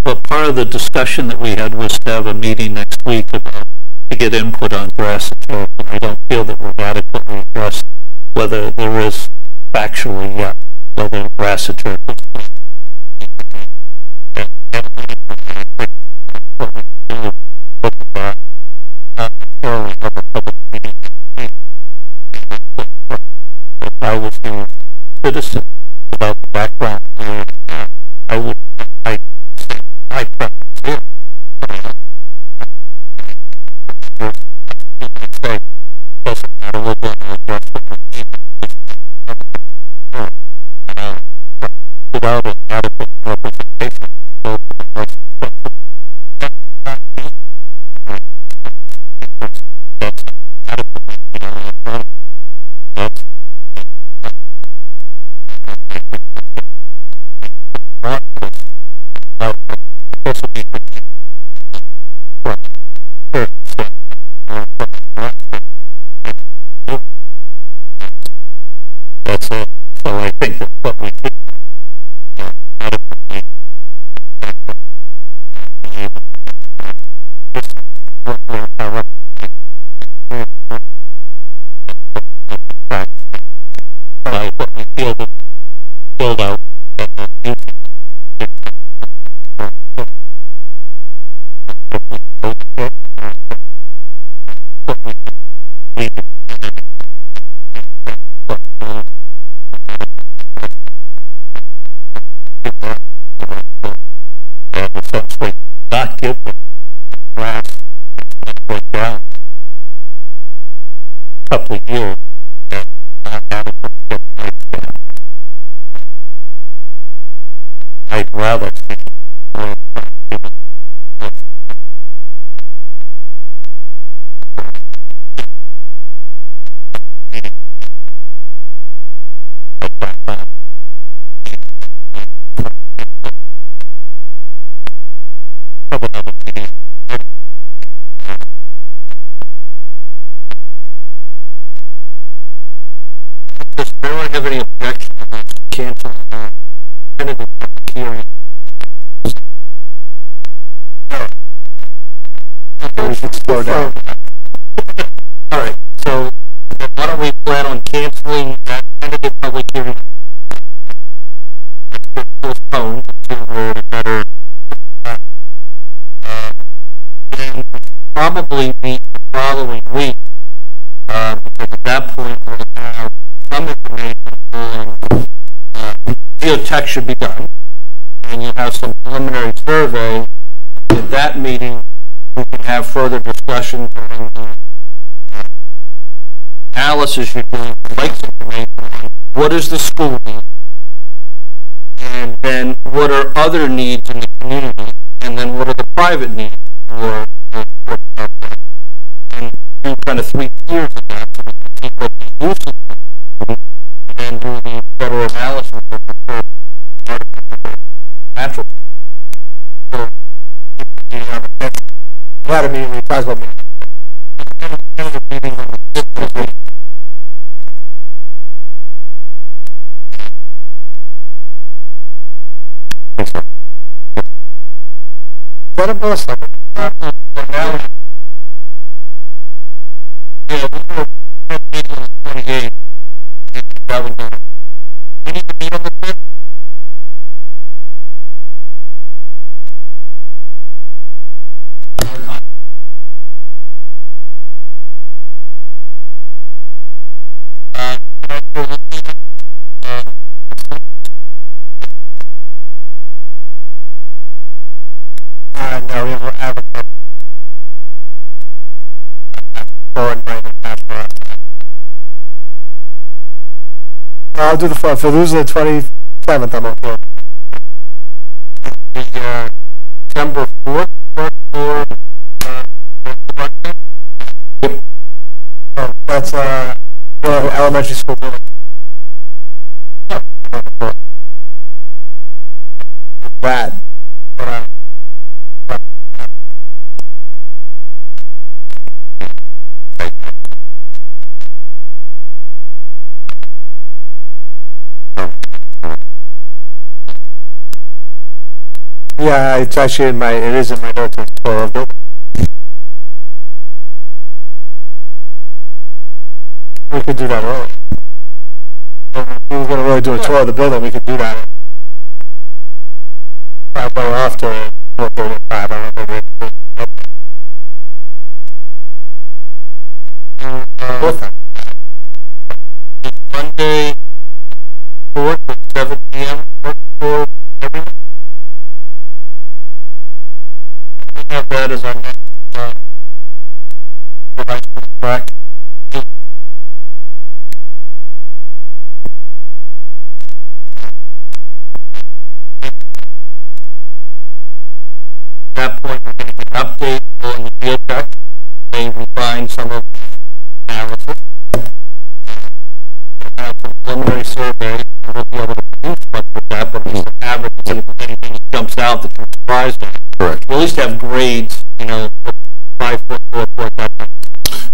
K: Well, part of the discussion that we had was to have a meeting next week to get input on grass and turf, and I don't feel that we've adequately addressed whether there is factually yet
I: whether grass or turf. I was a citizen about the background. I would, I preference it. Doesn't matter whether without an adequate representation. That's it. So I think that what we did what we feel that build out essentially not give them grass down a couple of years and not adequate get I'd rather see
A: Does anyone have any objection to canceling the tentative public hearing? We should slow down. All right, so why don't we plan on canceling that tentative public hearing? Postpone to a better and probably meet the following week, because at that point we'll have some information on geotech should be done, and you'll have some preliminary survey. At that meeting, we can have further discussions on the analysis you're doing for lakes information on what is the school need, and then what are other needs in the community, and then what are the private needs for and do kind of 3 tiers of that so we can see what the use is and do the better analysis of the natural. So,
J: That immediately talks about me. What about something?
A: Yeah, we were meeting on the 28th. That would be. We need to meet on the 5th.
J: No, we have I'll do the phone. For losing the 27th, I'm okay.
A: The December 4th for
J: that's elementary school building. Bad. Yeah, it's actually in my, it is in my notes. We could do that early. If we were gonna really do a tour of the building, we could do that. Probably off to 4:35, I don't know.
A: Monday, 4th at 7 p.m. for everyone. We have that as our next track. At that point, we're going to get an update on the field check. They refine some of the analysis. Have a preliminary survey. We won't be able to produce much with that, but just an average, and if there's anything that jumps out that you're surprised at.
B: Correct.
A: We'll at least have grades, 5 foot, 4 foot, that kind of.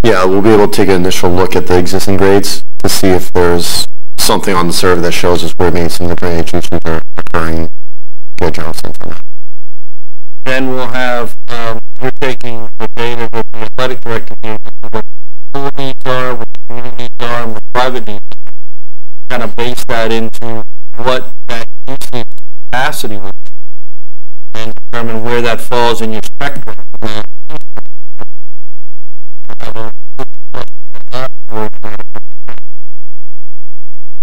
B: Yeah, we'll be able to take an initial look at the existing grades to see if there's something on the survey that shows us where maybe some of the drainage issues are occurring. Good job,
A: Then we'll have, we're taking the data with the athletic director here, what school needs are, what community needs are, and what private needs are. Kind of base that into what that usage capacity will be, and determine where that falls in your spectrum.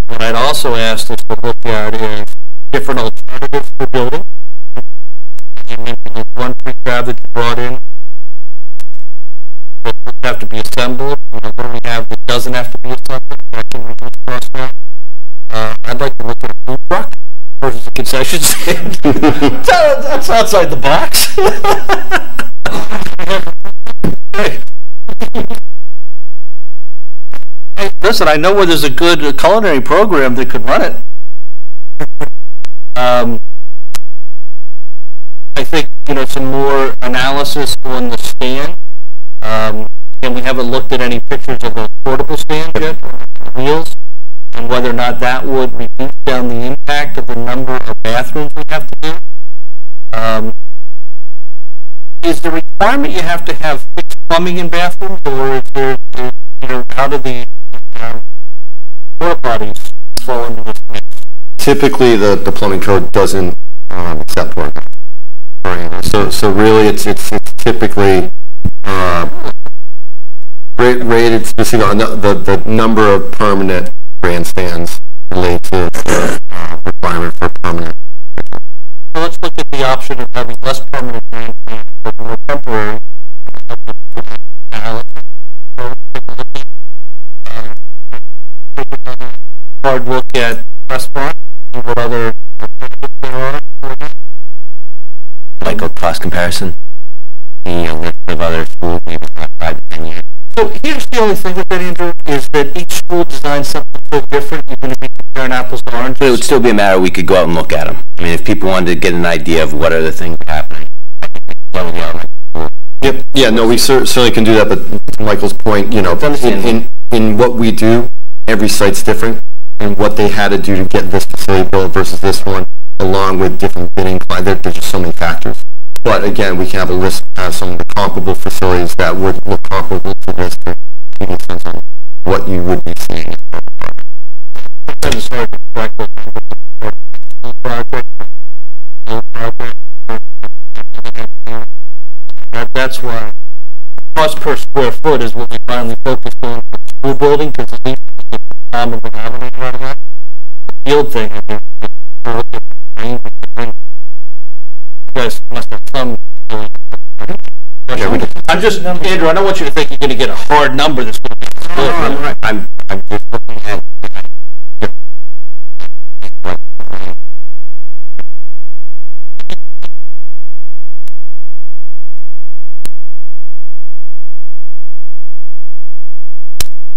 A: What I'd also asked us to look at is different alternatives for building. You mentioned there's one prefab that you brought in that would have to be assembled. What do we have that doesn't have to be assembled? That can reduce cost down. I'd like to look at a food truck versus a concession stand. That's outside the box. Hey, listen, I know where there's a good culinary program that could run it. I think, some more analysis on the stand. And we haven't looked at any pictures of those portable stands yet, wheels, and whether or not that would reduce down the impact of the number of bathrooms we have to do. Is the requirement you have to have fixed plumbing in bathrooms, or is there, how do the porta potties fall into this mix?
B: Typically, the plumbing code doesn't accept porta potties. So really, it's typically rated specifically on the number of permanent grandstands related to the requirement for permanent.
A: So let's look at the option of having less permanent grandstands but more temporary. Hard look at restaurant and what other alternatives there are.
H: Like a cost comparison, the list of other schools, maybe 5 to 10 years.
A: So here's the only thing with that, Andrew, is that each school designs something so different, even if you compare apples to oranges.
H: But it would still be a matter we could go out and look at them. I mean, if people wanted to get an idea of what are the things happening.
B: Yep. Yeah, no, we certainly can do that, but to Michael's point, in what we do, every site's different, and what they had to do to get this facility built versus this one, along with different bidding, there's just so many factors. But again, we can have a list of some of the comparable facilities that would look comparable to this to give you a sense of what you would be seeing.
A: It's hard to track the project. That's why cost per square foot is what we finally focused on for the school building, because at least the common denominator out of that. The field thing, you guys must have some. I'm just, Andrew, I don't want you to think you're going to get a hard number that's going to be split.
H: I'm just looking at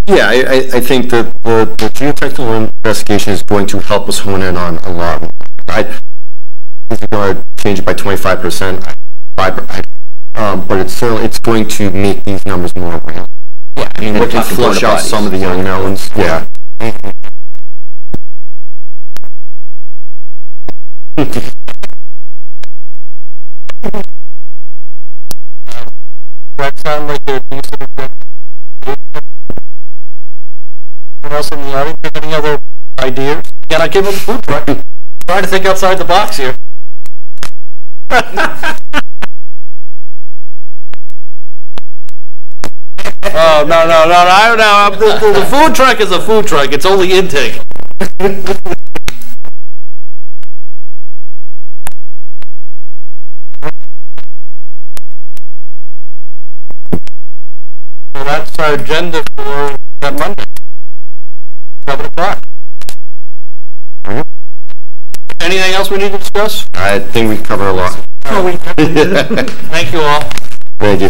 B: Yeah, I think that the geotechnical investigation is going to help us hone in on a lot. If we're going to change it by 25%, but it's going to make these numbers more real.
H: Yeah, I mean,
B: and
H: we're
B: it can
H: talking
B: flush out
H: porta
B: some of the unknowns. Yeah.
A: That sound like a decent. Anyone else in the audience have any other ideas. Can I give them a food truck? Trying to think outside the box here. Oh, no. The food truck is a food truck. It's only intake. So that's our agenda for that Monday. 7 o'clock. Anything else we need to discuss?
B: I think we covered a lot.
A: Thank you all.
B: Thank you.